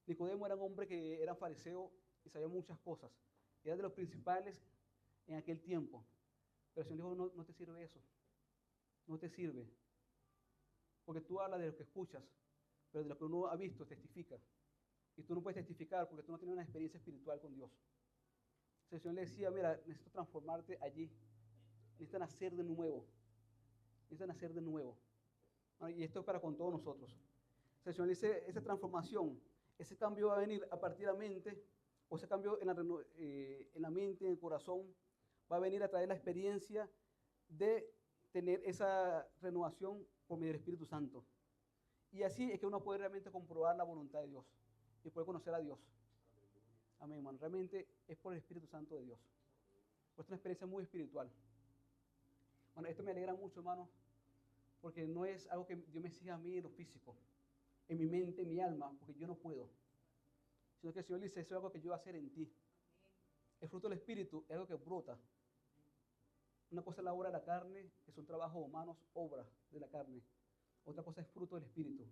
Nicodemo era un hombre que era fariseo y sabía muchas cosas. Era de los principales en aquel tiempo. Pero el Señor dijo, no te sirve eso. No te sirve. Porque tú hablas de lo que escuchas, pero de lo que uno ha visto, testifica. Y tú no puedes testificar porque tú no tienes una experiencia espiritual con Dios. El Señor le decía, mira, necesito transformarte allí. Necesitas nacer de nuevo. Necesitas nacer de nuevo. Y esto es para con todos nosotros. El Señor dice, esa transformación, ese cambio va a venir a partir de la mente, o ese cambio en la mente, en el corazón, va a venir a traer la experiencia de tener esa renovación por medio del Espíritu Santo. Y así es que uno puede realmente comprobar la voluntad de Dios y poder conocer a Dios. Amén, hermano. Realmente es por el Espíritu Santo de Dios. Pues es una experiencia muy espiritual. Bueno, esto me alegra mucho, hermano, porque no es algo que Dios me exija a mí en lo físico, en mi mente, en mi alma, porque yo no puedo. Sino que el Señor dice, eso es algo que yo voy a hacer en ti. El fruto del Espíritu es algo que brota. Una cosa es la obra de la carne, que son trabajos humanos, obra de la carne. Otra cosa es fruto del Espíritu.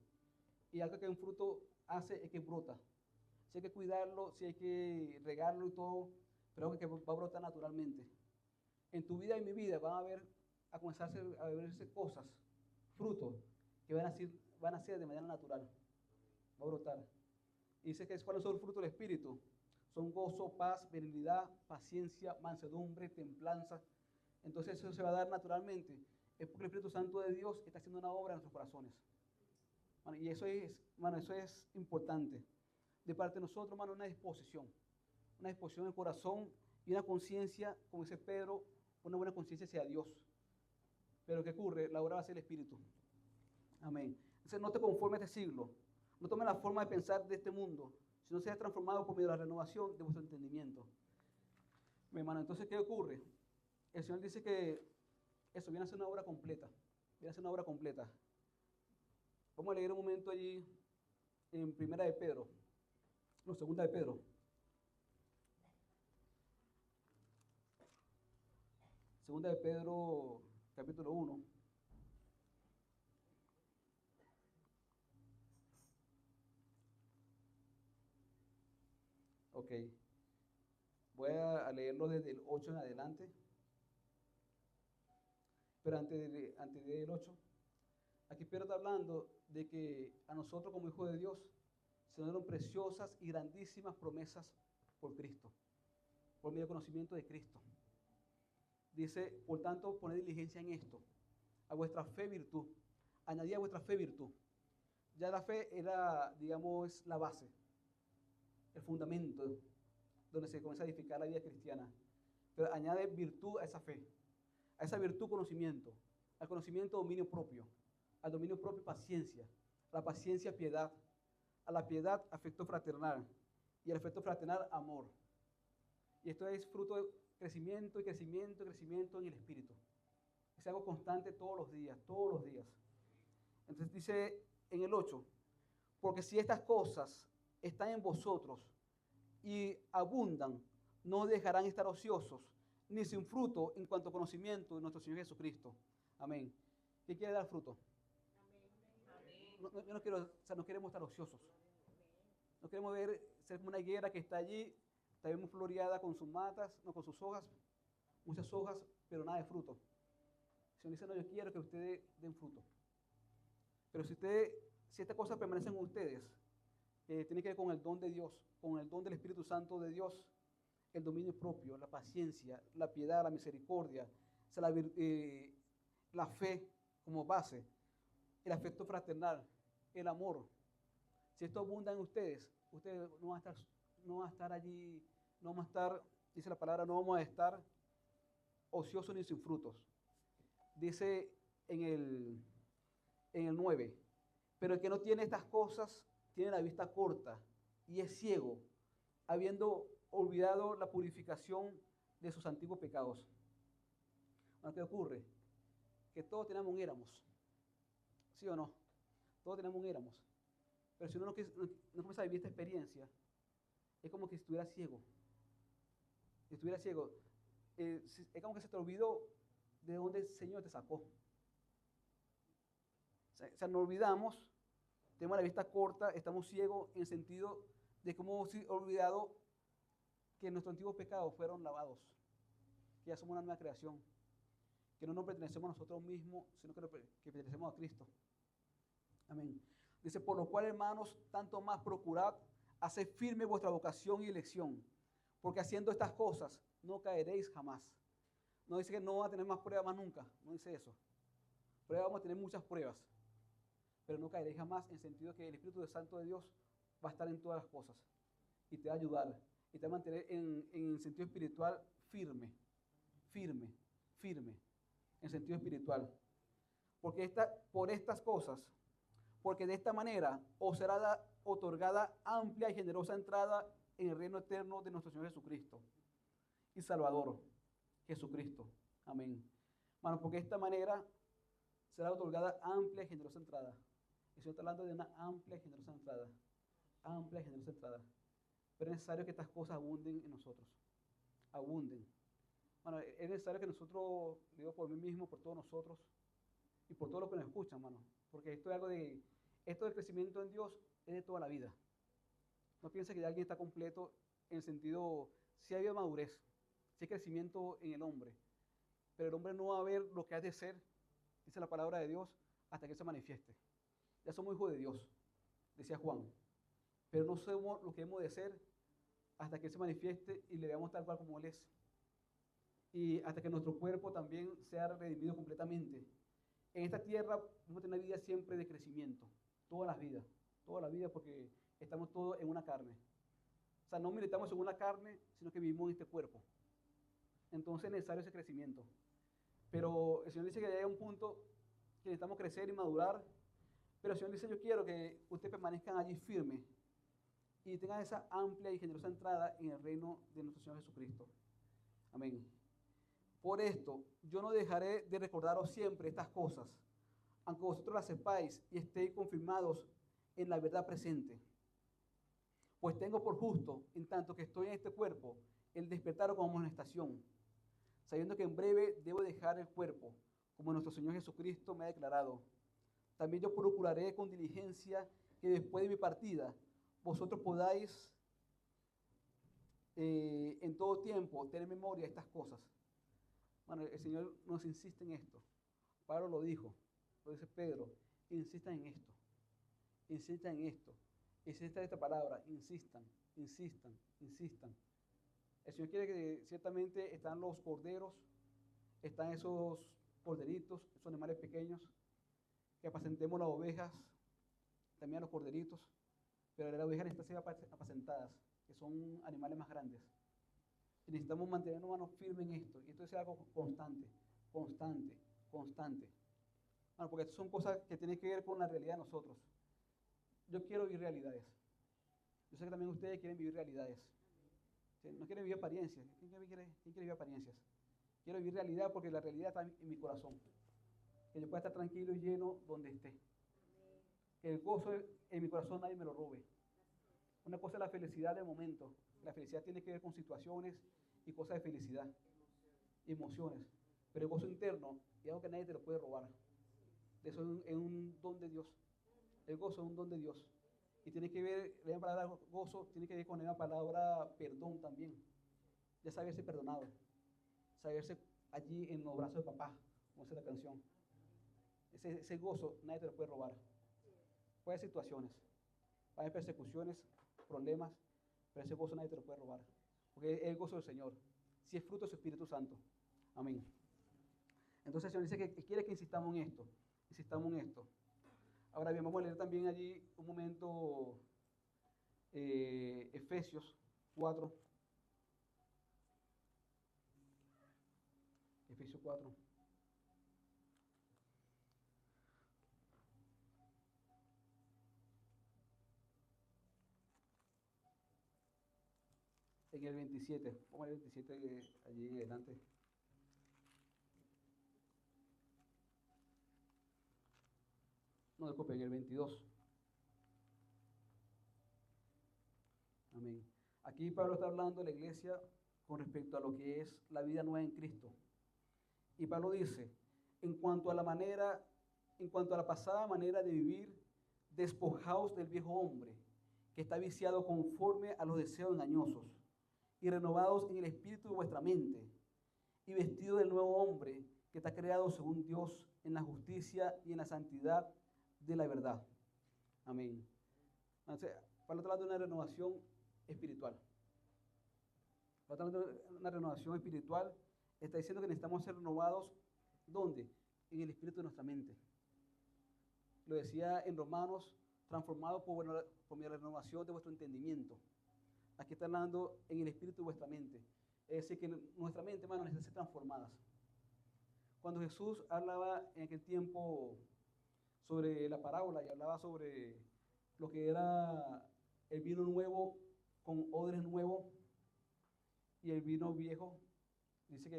Y algo que un fruto hace es que brota. Si hay que cuidarlo, si hay que regarlo y todo, pero algo que va a brotar naturalmente. En tu vida y en mi vida a comenzar a verse cosas, frutos, que van a ser de manera natural. Va a brotar. Y dice que ¿cuáles son los frutos del Espíritu? Son gozo, paz, benignidad, paciencia, mansedumbre, templanza. Entonces eso se va a dar naturalmente. Es porque el Espíritu Santo de Dios está haciendo una obra en nuestros corazones. Bueno, y eso es importante. De parte de nosotros, hermano, una disposición en el corazón y una conciencia, como dice Pedro, una buena conciencia hacia Dios. Pero ¿qué ocurre? La obra va a ser el Espíritu. Amén. Entonces no te conformes a este siglo. No tomes la forma de pensar de este mundo, sino sea transformado por medio de la renovación de vuestro entendimiento. Mi hermano, entonces, ¿qué ocurre? El Señor dice que eso viene a ser una obra completa. Viene a ser una obra completa. Vamos a leer un momento allí en Primera de Pedro. No, Segunda de Pedro. Segunda de Pedro, capítulo 1. Ok. Voy a leerlo desde el 8 en adelante. Pero antes del 8, aquí Pedro está hablando de que a nosotros como hijos de Dios se nos dieron preciosas y grandísimas promesas por Cristo, por medio del conocimiento de Cristo. Dice, por tanto, poned diligencia en esto, a vuestra fe virtud, añadid a vuestra fe virtud. Ya la fe era, digamos, la base, el fundamento donde se comienza a edificar la vida cristiana. Pero añade virtud a esa fe, a esa virtud conocimiento, al conocimiento dominio propio, al dominio propio paciencia, a la paciencia piedad, a la piedad afecto fraternal y al afecto fraternal amor. Y esto es fruto de crecimiento y crecimiento y crecimiento en el Espíritu. Es algo constante todos los días, todos los días. Entonces dice en el 8, porque si estas cosas están en vosotros y abundan, no dejarán estar ociosos, ni sin fruto en cuanto a conocimiento de nuestro Señor Jesucristo. Amén. ¿Qué quiere dar fruto? Yo no quiero, o sea, no queremos estar ociosos. No queremos ser como una higuera que está allí, está bien floreada con sus matas, no, con sus hojas, muchas hojas, pero nada de fruto. El Señor dice, no, yo quiero que ustedes den fruto. Pero si estas cosas permanecen en ustedes, tiene que ver con el don de Dios, con el don del Espíritu Santo de Dios, el dominio propio, la paciencia, la piedad, la misericordia, o sea, la fe como base, el afecto fraternal, el amor. Si esto abunda en ustedes no van a estar allí, no vamos a estar, dice la palabra, no vamos a estar ociosos ni sin frutos. Dice en el 9, pero el que no tiene estas cosas tiene la vista corta y es ciego, habiendo olvidado la purificación de sus antiguos pecados. Bueno, ¿qué ocurre? Que todos tenemos un éramos, ¿sí o no? Todos tenemos un éramos. Pero si uno no comienza a vivir esta experiencia, es como que estuviera ciego. Estuviera ciego. Es como que se te olvidó de dónde el Señor te sacó. O sea, nos olvidamos, tenemos la vista corta, estamos ciegos en el sentido de que hemos olvidado que nuestros antiguos pecados fueron lavados, que ya somos una nueva creación, que no nos pertenecemos a nosotros mismos, sino que pertenecemos a Cristo. Amén. Dice, por lo cual, hermanos, tanto más procurad hacer firme vuestra vocación y elección, porque haciendo estas cosas no caeréis jamás. No dice que no va a tener más pruebas más nunca, no dice eso. Pruebas vamos a tener muchas pruebas, pero no caeréis jamás en el sentido que el Espíritu Santo de Dios va a estar en todas las cosas y te va a ayudar y te va a mantener en sentido espiritual firme, en sentido espiritual. Por estas cosas, porque de esta manera os será otorgada amplia y generosa entrada en el reino eterno de nuestro Señor Jesucristo y Salvador, Jesucristo. Amén. Bueno, porque de esta manera será otorgada amplia y generosa entrada. El Señor está hablando de una amplia y generosa entrada. Amplia y generosa entrada. Pero es necesario que estas cosas abunden en nosotros. Abunden. Bueno, es necesario que nosotros, digo por mí mismo, por todos nosotros y por todos los que nos escuchan, hermano. Porque esto del crecimiento en Dios es de toda la vida. No piense que alguien está completo en el sentido, si ha habido madurez, si hay crecimiento en el hombre, pero el hombre no va a ver lo que ha de ser, dice la palabra de Dios, hasta que se manifieste. Ya somos hijos de Dios, decía Juan, pero no somos lo que hemos de ser hasta que Él se manifieste y le veamos tal cual como Él es. Y hasta que nuestro cuerpo también sea redimido completamente. En esta tierra vamos a tener una vida siempre de crecimiento, toda la vida, porque estamos todos en una carne. O sea, no militamos en una carne, sino que vivimos en este cuerpo. Entonces es necesario ese crecimiento. Pero el Señor dice que hay un punto que necesitamos crecer y madurar. Pero el Señor dice, yo quiero que ustedes permanezcan allí firmes y tengan esa amplia y generosa entrada en el reino de nuestro Señor Jesucristo. Amén. Por esto, yo no dejaré de recordaros siempre estas cosas, aunque vosotros las sepáis y estéis confirmados en la verdad presente. Pues tengo por justo, en tanto que estoy en este cuerpo, el despertaros como amonestación, sabiendo que en breve debo dejar el cuerpo, como nuestro Señor Jesucristo me ha declarado. También yo procuraré con diligencia que después de mi partida, vosotros podáis en todo tiempo tener memoria de estas cosas. Bueno, el Señor nos insiste en esto. Pablo lo dijo, lo dice Pedro, insistan en esto, insistan en esto, insistan en esta palabra, insistan. El Señor quiere que ciertamente están los corderos, están esos corderitos, esos animales pequeños, que apacentemos las ovejas, también a los corderitos, pero las ovejas necesitan ser apacentadas, que son animales más grandes. Y necesitamos mantenernos manos firmes en esto, y esto es algo constante. Bueno, porque estas son cosas que tienen que ver con la realidad de nosotros. Yo quiero vivir realidades. Yo sé que también ustedes quieren vivir realidades. ¿Sí? No quieren vivir apariencias. ¿Quién quiere vivir apariencias? Quiero vivir realidad porque la realidad está en mi corazón. Que yo pueda estar tranquilo y lleno donde esté. Que el gozo en mi corazón nadie me lo robe. Una cosa es la felicidad del momento. La felicidad tiene que ver con situaciones y cosas de felicidad, emociones. Pero el gozo interno es algo que nadie te lo puede robar. Eso es un don de Dios. El gozo es un don de Dios. Y tiene que ver, la misma palabra gozo tiene que ver con la misma palabra perdón también. Ya saberse perdonado. Saberse allí en los brazos de papá, como dice la canción. Ese gozo nadie te lo puede robar. Puede haber situaciones, puede haber persecuciones, problemas, pero ese gozo nadie te lo puede robar. Porque es el gozo del Señor. Si es fruto de su Espíritu Santo. Amén. Entonces el Señor dice que quiere que insistamos en esto. Insistamos en esto. Ahora bien, vamos a leer también allí un momento Efesios 4. Efesios 4. En el 27. Vamos al 27 allí en adelante. No, disculpe, en el 22. Amén. Aquí Pablo está hablando de la iglesia con respecto a lo que es la vida nueva en Cristo. Y Pablo dice, en cuanto a la pasada manera de vivir, despojaos del viejo hombre, que está viciado conforme a los deseos engañosos, y renovados en el espíritu de vuestra mente, y vestido del nuevo hombre, que está creado según Dios en la justicia y en la santidad de la verdad. Amén. Entonces, Pablo está hablando de una renovación espiritual. Pablo está hablando de una renovación espiritual. Está diciendo que necesitamos ser renovados, ¿dónde? En el espíritu de nuestra mente. Lo decía en Romanos, transformado por la renovación de vuestro entendimiento. Aquí está hablando en el espíritu de vuestra mente. Es decir, que nuestra mente, hermano, necesita ser transformadas. Cuando Jesús hablaba en aquel tiempo sobre la parábola y hablaba sobre lo que era el vino nuevo con odres nuevos y el vino viejo, dice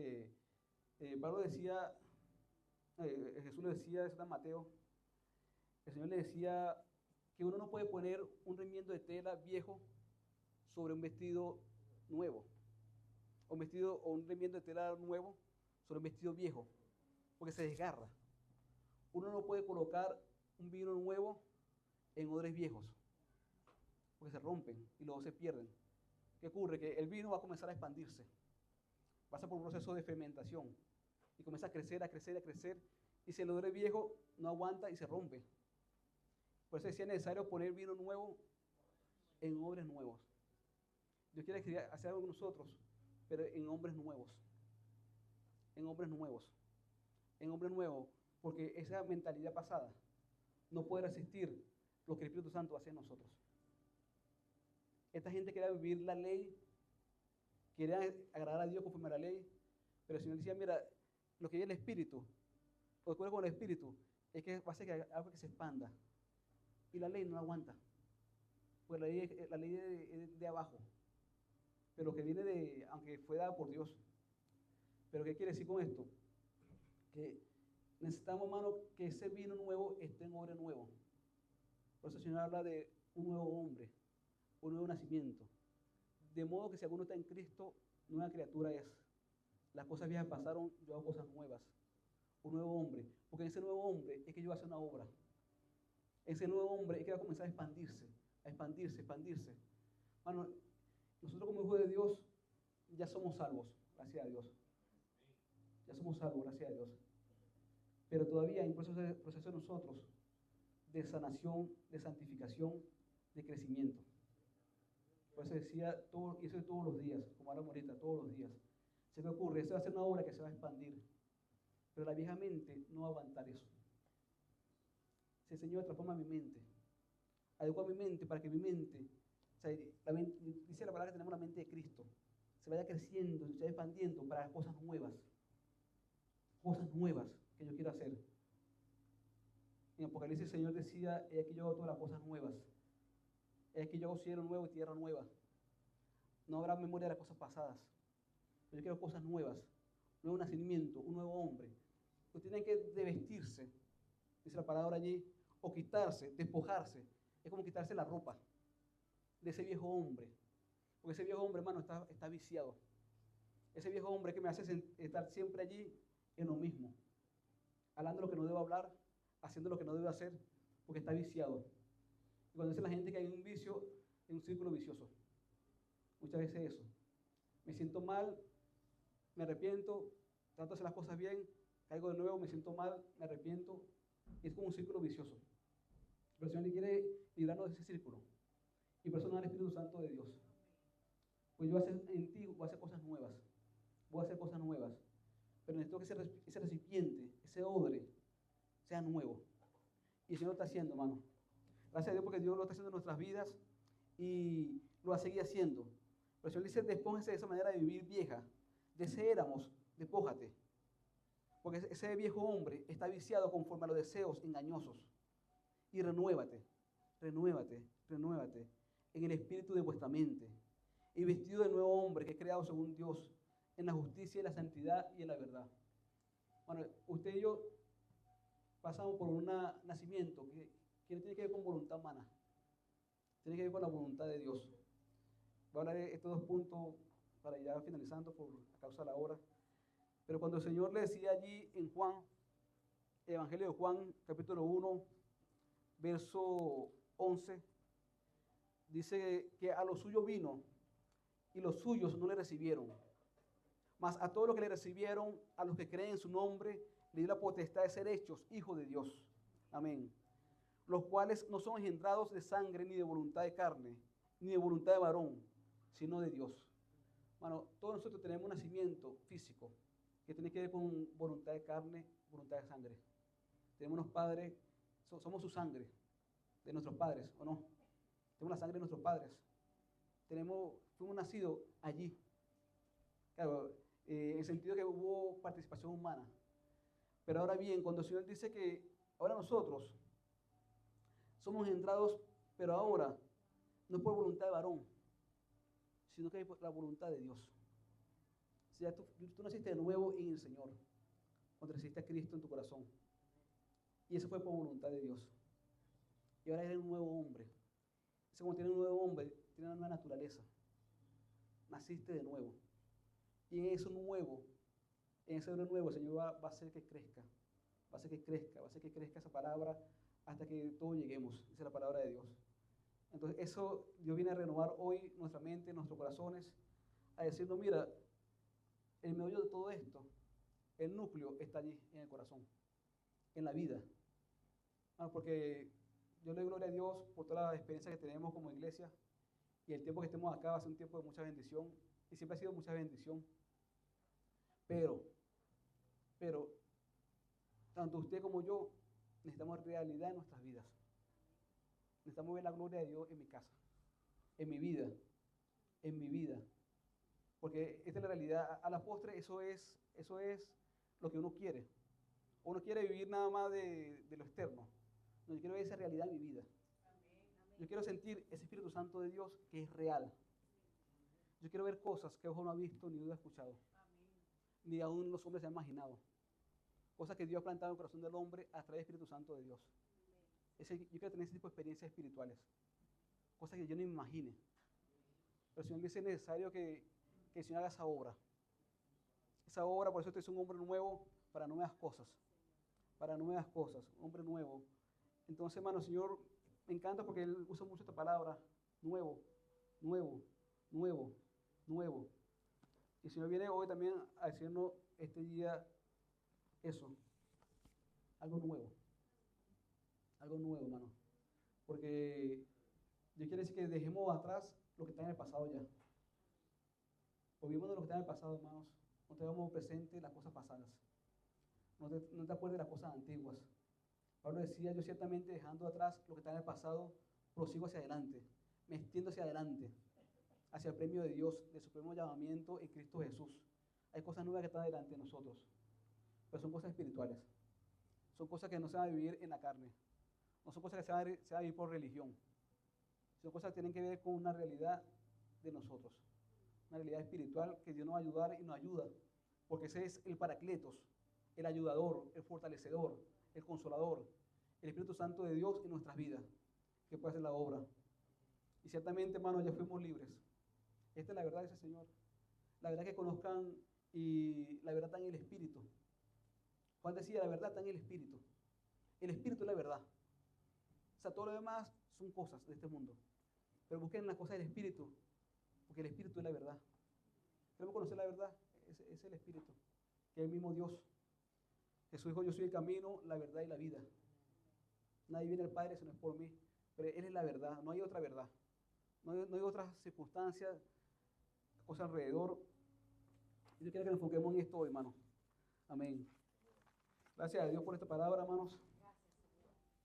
que Pablo decía, Jesús le decía, eso está en Mateo, el Señor le decía que uno no puede poner un remiendo de tela viejo sobre un vestido nuevo, o un remiendo de tela nuevo sobre un vestido viejo, porque se desgarra. Uno no puede colocar un vino nuevo en odres viejos, porque se rompen y luego se pierden. ¿Qué ocurre? Que el vino va a comenzar a expandirse, pasa por un proceso de fermentación y comienza a crecer, a crecer, a crecer, y si el odre viejo no aguanta y se rompe. Por eso decía necesario poner vino nuevo en odres nuevos. Dios quiere hacer algo con nosotros, pero en hombres nuevos. En hombres nuevos. En hombres nuevos, porque esa mentalidad pasada no puede resistir lo que el Espíritu Santo hace en nosotros. Esta gente quería vivir la ley, quería agradar a Dios conforme a la ley, pero el Señor decía, mira, lo que es el Espíritu, lo que ocurre con el Espíritu, es que va a ser que algo que se expanda. Y la ley no aguanta, pues la ley es de abajo, pero que viene de, aunque fue dada por Dios. Pero ¿qué quiere decir con esto? Que necesitamos, hermano, que ese vino nuevo esté en odre nuevo. Por eso el Señor habla de un nuevo hombre, un nuevo nacimiento. De modo que si alguno está en Cristo, nueva criatura es. Las cosas viejas pasaron, yo hago cosas nuevas. Un nuevo hombre. Porque en ese nuevo hombre es que yo voy a hacer una obra. Ese nuevo hombre es que va a comenzar a expandirse, a expandirse, a expandirse. Hermano, nosotros como hijos de Dios ya somos salvos, gracias a Dios. Ya somos salvos, gracias a Dios. Pero todavía hay un proceso de nosotros de sanación, de santificación, de crecimiento. Por eso decía, eso de todos los días, como hablamos ahorita, todos los días. Se me ocurre, eso va a ser una obra que se va a expandir. Pero la vieja mente no va a aguantar eso. Si el Señor transforma mi mente, adecua mi mente para que mi mente, o sea, dice la palabra que tenemos la mente de Cristo, se vaya creciendo, se vaya expandiendo para cosas nuevas que yo quiero hacer. En Apocalipsis el Señor decía, he aquí yo hago todas las cosas nuevas, he aquí yo hago cielo nuevo y tierra nueva. No habrá memoria de las cosas pasadas. Yo quiero cosas nuevas, un nuevo nacimiento, un nuevo hombre. Usted tiene que desvestirse, dice la palabra allí, o quitarse, despojarse. Es como quitarse la ropa de ese viejo hombre. Porque ese viejo hombre, hermano, está viciado. Ese viejo hombre que me hace estar siempre allí en lo mismo, hablando lo que no debe hablar, haciendo lo que no debe hacer, porque está viciado. Y cuando dice la gente que hay un vicio, es un círculo vicioso. Muchas veces eso. Me siento mal, me arrepiento, trato de hacer las cosas bien, caigo de nuevo, me siento mal, me arrepiento. Y es como un círculo vicioso. Pero el Señor quiere librarnos de ese círculo. Y por eso nos da el Espíritu Santo de Dios. Pues yo voy a hacer en ti, voy a hacer cosas nuevas. Voy a hacer cosas nuevas. Pero necesito que ese recipiente, ese odre, sea nuevo. Y el Señor lo está haciendo, hermano. Gracias a Dios porque Dios lo está haciendo en nuestras vidas y lo va a seguir haciendo. Pero el Señor dice, despójese de esa manera de vivir vieja. De ese éramos, despójate. Porque ese viejo hombre está viciado conforme a los deseos engañosos. Y renuévate, renuévate, renuévate en el espíritu de vuestra mente. Y vestido de nuevo hombre que es creado según Dios, en la justicia y la santidad y en la verdad. Bueno, usted y yo pasamos por un nacimiento que no tiene que ver con voluntad humana, tiene que ver con la voluntad de Dios. Voy a hablar de estos dos puntos para ya finalizando por causa de la hora. Pero cuando el Señor le decía allí en Juan, Evangelio de Juan, capítulo 1, verso 11, dice que a los suyos vino y los suyos no le recibieron. Mas a todos los que le recibieron, a los que creen en su nombre, le dio la potestad de ser hechos hijos de Dios. Amén. Los cuales no son engendrados de sangre, ni de voluntad de carne, ni de voluntad de varón, sino de Dios. Bueno, todos nosotros tenemos un nacimiento físico que tiene que ver con voluntad de carne, voluntad de sangre. Tenemos unos padres, somos su sangre, de nuestros padres, ¿o no? Tenemos la sangre de nuestros padres. Fuimos nacidos allí. Claro, en el sentido que hubo participación humana. Pero ahora bien, cuando el Señor dice que ahora nosotros somos engendrados, pero ahora no es por voluntad de varón, sino que es por la voluntad de Dios. O sea, tú naciste de nuevo en el Señor, cuando recibiste a Cristo en tu corazón. Y eso fue por voluntad de Dios. Y ahora eres un nuevo hombre. Ese como tiene un nuevo hombre, tiene una nueva naturaleza. Naciste de nuevo. Y en eso nuevo, en ese hombre nuevo, el Señor va a hacer que crezca. Va a hacer que crezca, va a hacer que crezca esa palabra hasta que todos lleguemos. Esa es la palabra de Dios. Entonces eso Dios viene a renovar hoy nuestra mente, nuestros corazones, a decirnos, mira, el meollo de todo esto, el núcleo está allí en el corazón, en la vida. Bueno, porque yo le doy gloria a Dios por toda la experiencia que tenemos como iglesia y el tiempo que estemos acá va a ser un tiempo de mucha bendición y siempre ha sido mucha bendición. Pero, tanto usted como yo necesitamos realidad en nuestras vidas. Necesitamos ver la gloria de Dios en mi casa, en mi vida. Porque esta es la realidad. A la postre, eso es lo que uno quiere. Uno quiere vivir nada más de lo externo. No, yo quiero ver esa realidad en mi vida. Yo quiero sentir ese Espíritu Santo de Dios que es real. Yo quiero ver cosas que ojo no ha visto ni oído ha escuchado. Ni aún los hombres se han imaginado. Cosas que Dios ha plantado en el corazón del hombre a través del Espíritu Santo de Dios. Yo quiero tener ese tipo de experiencias espirituales. Cosas que yo no me imagine. Pero el Señor dice, es necesario que el Señor haga esa obra. Esa obra, por eso usted es un hombre nuevo para nuevas cosas. Para nuevas cosas, un hombre nuevo. Entonces, hermano, el Señor me encanta porque Él usa mucho esta palabra, nuevo, nuevo, nuevo, nuevo. Y el Señor viene hoy también a decirnos este día eso, algo nuevo, hermano. Porque Dios quiere decir que dejemos atrás lo que está en el pasado ya. Olvidémonos de lo que está en el pasado, hermanos. No tengamos presente las cosas pasadas. No te acuerdes de las cosas antiguas. Pablo decía, yo ciertamente dejando atrás lo que está en el pasado, prosigo hacia adelante, me extiendo hacia adelante, hacia el premio de Dios, de su supremo llamamiento en Cristo Jesús. Hay cosas nuevas que están delante de nosotros, pero son cosas espirituales. Son cosas que no se van a vivir en la carne. No son cosas que se van a vivir por religión. Son cosas que tienen que ver con una realidad de nosotros. Una realidad espiritual que Dios nos va a ayudar y nos ayuda. Porque ese es el Paracletos, el ayudador, el fortalecedor, el consolador, el Espíritu Santo de Dios en nuestras vidas, que puede hacer la obra. Y ciertamente, hermanos, ya fuimos libres. Esta es la verdad de ese Señor. La verdad que conozcan y la verdad está en el Espíritu. Juan decía, la verdad está en el Espíritu. El Espíritu es la verdad. O sea, todo lo demás son cosas de este mundo. Pero busquen las cosas del Espíritu, porque el Espíritu es la verdad. Queremos conocer la verdad, es el Espíritu, que es el mismo Dios. Jesús dijo, yo soy el camino, la verdad y la vida. Nadie viene al Padre si no es por mí. Pero Él es la verdad, no hay otra verdad. No hay otras circunstancias, cosas alrededor. Yo quiero que nos enfoquemos en esto hoy, hermano. Amén. Gracias a Dios por esta palabra, hermanos.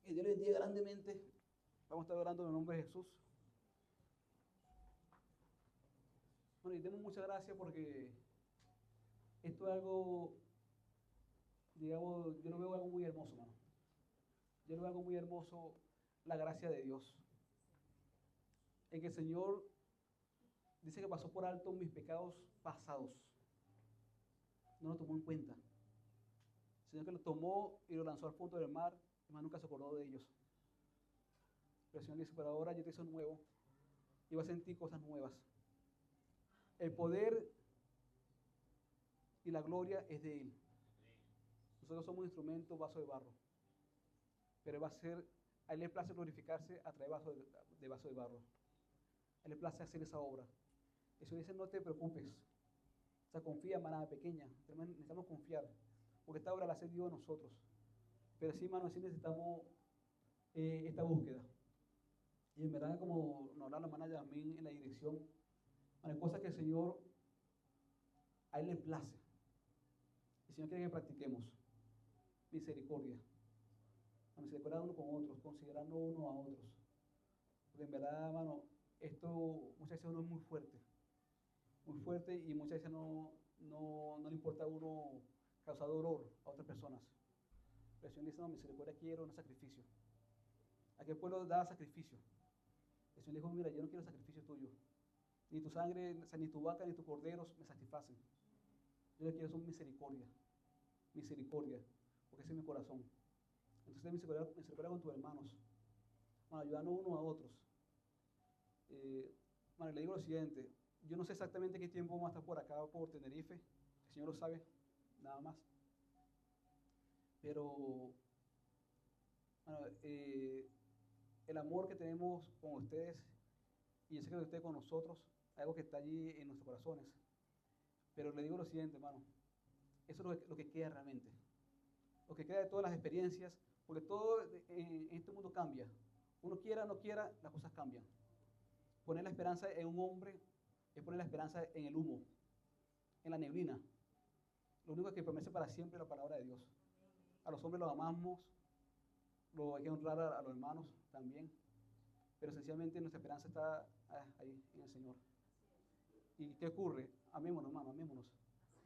Que Dios les bendiga grandemente. Vamos a estar orando en el nombre de Jesús. Bueno, y demos muchas gracias porque esto es algo, digamos, yo lo veo algo muy hermoso, hermano. Yo lo veo algo muy hermoso, la gracia de Dios. En que el Señor dice que pasó por alto mis pecados pasados. No lo tomó en cuenta. El Señor que lo tomó y lo lanzó al fondo del mar, hermano, nunca se acordó de ellos. Pero el Señor dice, pero ahora yo te hice nuevo y vas a sentir cosas nuevas. El poder y la gloria es de Él. Nosotros somos instrumentos, vaso de barro. Pero a Él le place glorificarse a través de vaso de barro. A Él le place hacer esa obra. El Señor dice, no te preocupes. O sea, confía, manada pequeña. Necesitamos confiar. Porque esta obra la hace Dios a nosotros. Pero sí, hermano, sí necesitamos esta búsqueda. Y en verdad, como nos habla la hermana Yasmín en la dirección, hay cosas que el Señor, a Él le place. El Señor quiere que practiquemos misericordia. La misericordia uno con otros, considerando uno a otros. Porque en verdad, hermano, esto muchas veces uno es muy fuerte y muchas veces no le importa a uno causar dolor a otras personas. Pero el Señor dice, no, misericordia quiero, no sacrificio. Aquel pueblo da sacrificio. El Señor dijo, mira, yo no quiero sacrificio tuyo. Ni tu sangre, ni tu vaca, ni tus corderos me satisfacen. Yo lo que quiero son misericordia. Misericordia. Porque ese es mi corazón. Entonces, misericordia con tus hermanos. Bueno, ayudando unos a otros. Bueno, le digo lo siguiente. Yo no sé exactamente qué tiempo vamos a estar por acá, por Tenerife. El Señor lo sabe, nada más. Pero, bueno, el amor que tenemos con ustedes, y yo sé que ustedes con nosotros, es algo que está allí en nuestros corazones. Pero le digo lo siguiente, hermano. Eso es lo que queda realmente. Lo que queda de todas las experiencias, porque todo en este mundo cambia. Uno quiera o no quiera, las cosas cambian. Poner la esperanza en un hombre es poner la esperanza en el humo, en la neblina. Lo único que permanece para siempre es la palabra de Dios. A los hombres los amamos, hay que honrar a los hermanos también, pero esencialmente nuestra esperanza está ahí en el Señor. ¿Y qué ocurre? Amémonos, hermano, amémonos.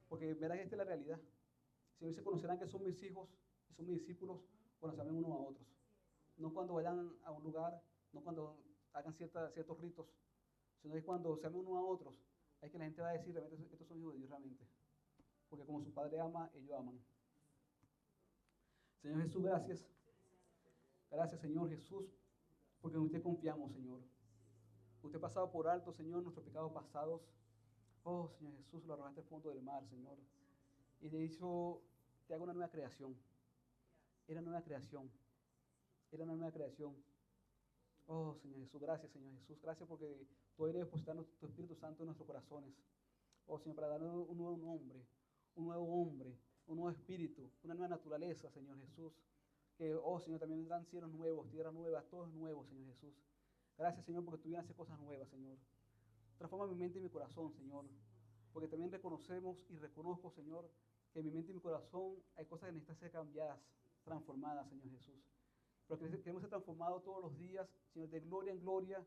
Porque verán que esta es la realidad. El Señor dice, conocerán que son mis hijos y son mis discípulos cuando se amen unos a otros. No cuando vayan a un lugar, no cuando hagan ciertos ritos, sino es cuando se amen unos a otros. Hay que la gente va a decir, realmente estos son hijos de Dios realmente. Porque como su Padre ama, ellos aman. Señor Jesús, gracias. Gracias, Señor Jesús, porque en usted confiamos, Señor. Usted ha pasado por alto, Señor, nuestros pecados pasados. Oh, Señor Jesús, lo arrojaste al fondo del mar, Señor. Y le hizo, te hago una nueva creación. Era nueva creación. Era una nueva creación. Oh, Señor Jesús, gracias, Señor Jesús. Gracias porque tú eres depositando tu Espíritu Santo en nuestros corazones. Oh, Señor, para darnos un nuevo nombre, un nuevo espíritu, una nueva naturaleza, Señor Jesús. Que, oh, Señor, también vendrán cielos nuevos, tierras nuevas, todo es nuevo, Señor Jesús. Gracias, Señor, porque tú vienes a hacer cosas nuevas, Señor. Transforma mi mente y mi corazón, Señor. Porque también reconocemos y reconozco, Señor, que en mi mente y mi corazón hay cosas que necesitan ser cambiadas, transformadas, Señor Jesús. Pero queremos ser transformados todos los días, Señor, de gloria en gloria,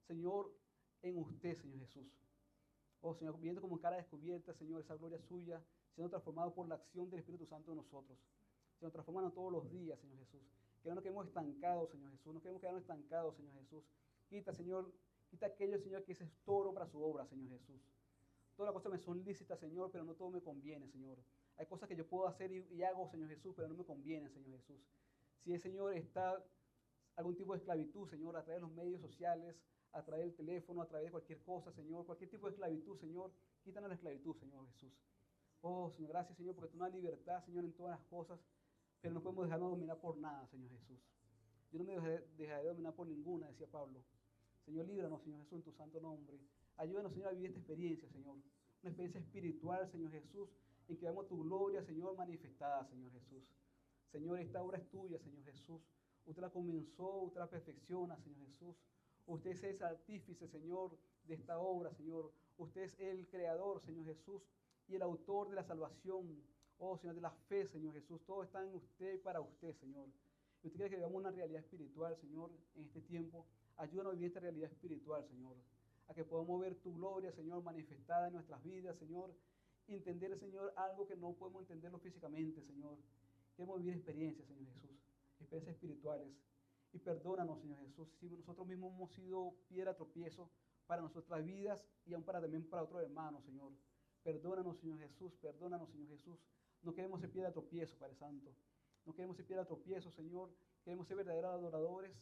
Señor, en usted, Señor Jesús. Oh, Señor, viendo como en cara descubierta, Señor, esa gloria suya, siendo transformado por la acción del Espíritu Santo en nosotros. Señor, transformando todos los días, Señor Jesús. Que no nos quedemos estancados, Señor Jesús. No queremos quedarnos estancados, Señor Jesús. Quita, Señor, quita aquello, Señor, que es estorbo para su obra, Señor Jesús. Todas las cosas me son lícitas, Señor, pero no todo me conviene, Señor. Hay cosas que yo puedo hacer y hago, Señor Jesús, pero no me convienen, Señor Jesús. Si es, Señor, está algún tipo de esclavitud, Señor, a través de los medios sociales, a través del teléfono, a través de cualquier cosa, Señor, cualquier tipo de esclavitud, Señor, quítanos la esclavitud, Señor Jesús. Oh, Señor, gracias, Señor, porque tú nos das libertad, Señor, en todas las cosas, pero no podemos dejarnos dominar por nada, Señor Jesús. Yo no me dejaré dominar por ninguna, decía Pablo. Señor, líbranos, Señor Jesús, en tu santo nombre. Ayúdanos, Señor, a vivir esta experiencia, Señor. Una experiencia espiritual, Señor Jesús, en que veamos tu gloria, Señor, manifestada, Señor Jesús. Señor, esta obra es tuya, Señor Jesús. Usted la comenzó, usted la perfecciona, Señor Jesús. Usted es el artífice, Señor, de esta obra, Señor. Usted es el creador, Señor Jesús, y el autor de la salvación. Oh, Señor, de la fe, Señor Jesús. Todo está en usted y para usted, Señor. Y usted quiere que veamos una realidad espiritual, Señor, en este tiempo. Ayúdanos a vivir esta realidad espiritual, Señor. A que podamos ver tu gloria, Señor, manifestada en nuestras vidas, Señor. Entender, Señor, algo que no podemos entenderlo físicamente, Señor. Queremos vivir experiencias, Señor Jesús. Experiencias espirituales. Y perdónanos, Señor Jesús, si nosotros mismos hemos sido piedra de tropiezo para nuestras vidas y aún también para otros hermanos, Señor. Perdónanos, Señor Jesús, perdónanos, Señor Jesús. No queremos ser piedra de tropiezo, Padre Santo. No queremos ser piedra de tropiezo, Señor. Queremos ser verdaderos adoradores,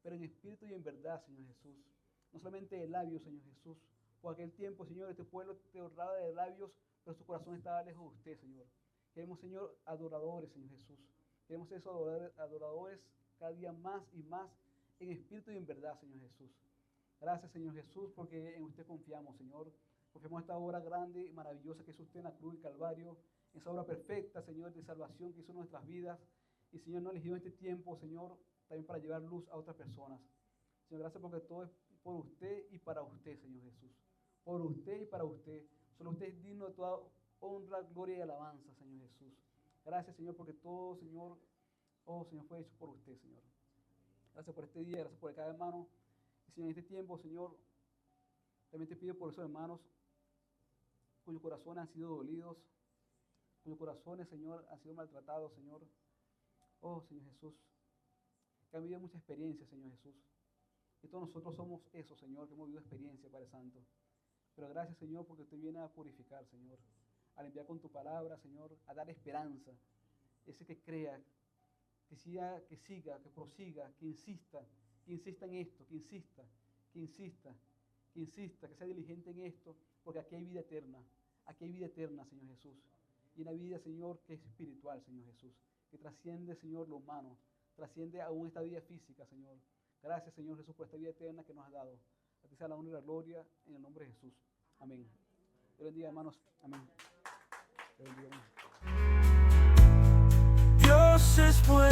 pero en espíritu y en verdad, Señor Jesús. No solamente de labios, Señor Jesús. Por aquel tiempo, Señor, este pueblo te honraba de labios, pero su corazón estaba lejos de usted, Señor. Queremos, Señor, adoradores, Señor Jesús. Queremos ser esos adoradores cada día más y más en espíritu y en verdad, Señor Jesús. Gracias, Señor Jesús, porque en usted confiamos, Señor. Confiamos en esta obra grande y maravillosa que hizo usted en la cruz y Calvario, esa obra perfecta, Señor, de salvación que hizo en nuestras vidas. Y, Señor, nos eligió en este tiempo, Señor, también para llevar luz a otras personas. Señor, gracias porque todo es por usted y para usted, Señor Jesús. Por usted y para usted. Solo usted es digno de toda honra, gloria y alabanza, Señor Jesús. Gracias, Señor, porque todo, Señor, oh, Señor, fue hecho por usted, Señor. Gracias por este día, gracias por cada hermano. Y, Señor, en este tiempo, Señor, también te pido por esos hermanos cuyos corazones han sido dolidos, cuyos corazones, Señor, han sido maltratados, Señor. Oh, Señor Jesús, que han vivido mucha experiencia, Señor Jesús. Y todos nosotros somos eso, Señor, que hemos vivido experiencia, Padre Santo. Pero gracias, Señor, porque usted viene a purificar, Señor. A limpiar con tu palabra, Señor, a dar esperanza. Ese que crea, que siga, que prosiga, que insista en esto, que insista, que sea diligente en esto, porque aquí hay vida eterna. Aquí hay vida eterna, Señor Jesús. Y una vida, Señor, que es espiritual, Señor Jesús. Que trasciende, Señor, lo humano. Trasciende aún esta vida física, Señor. Gracias, Señor Jesús, por esta vida eterna que nos has dado. A ti sea la honra y la gloria en el nombre de Jesús. Amén. Dios bendiga, hermanos. Amén. Dios bendiga, hermanos.
Dios es bueno.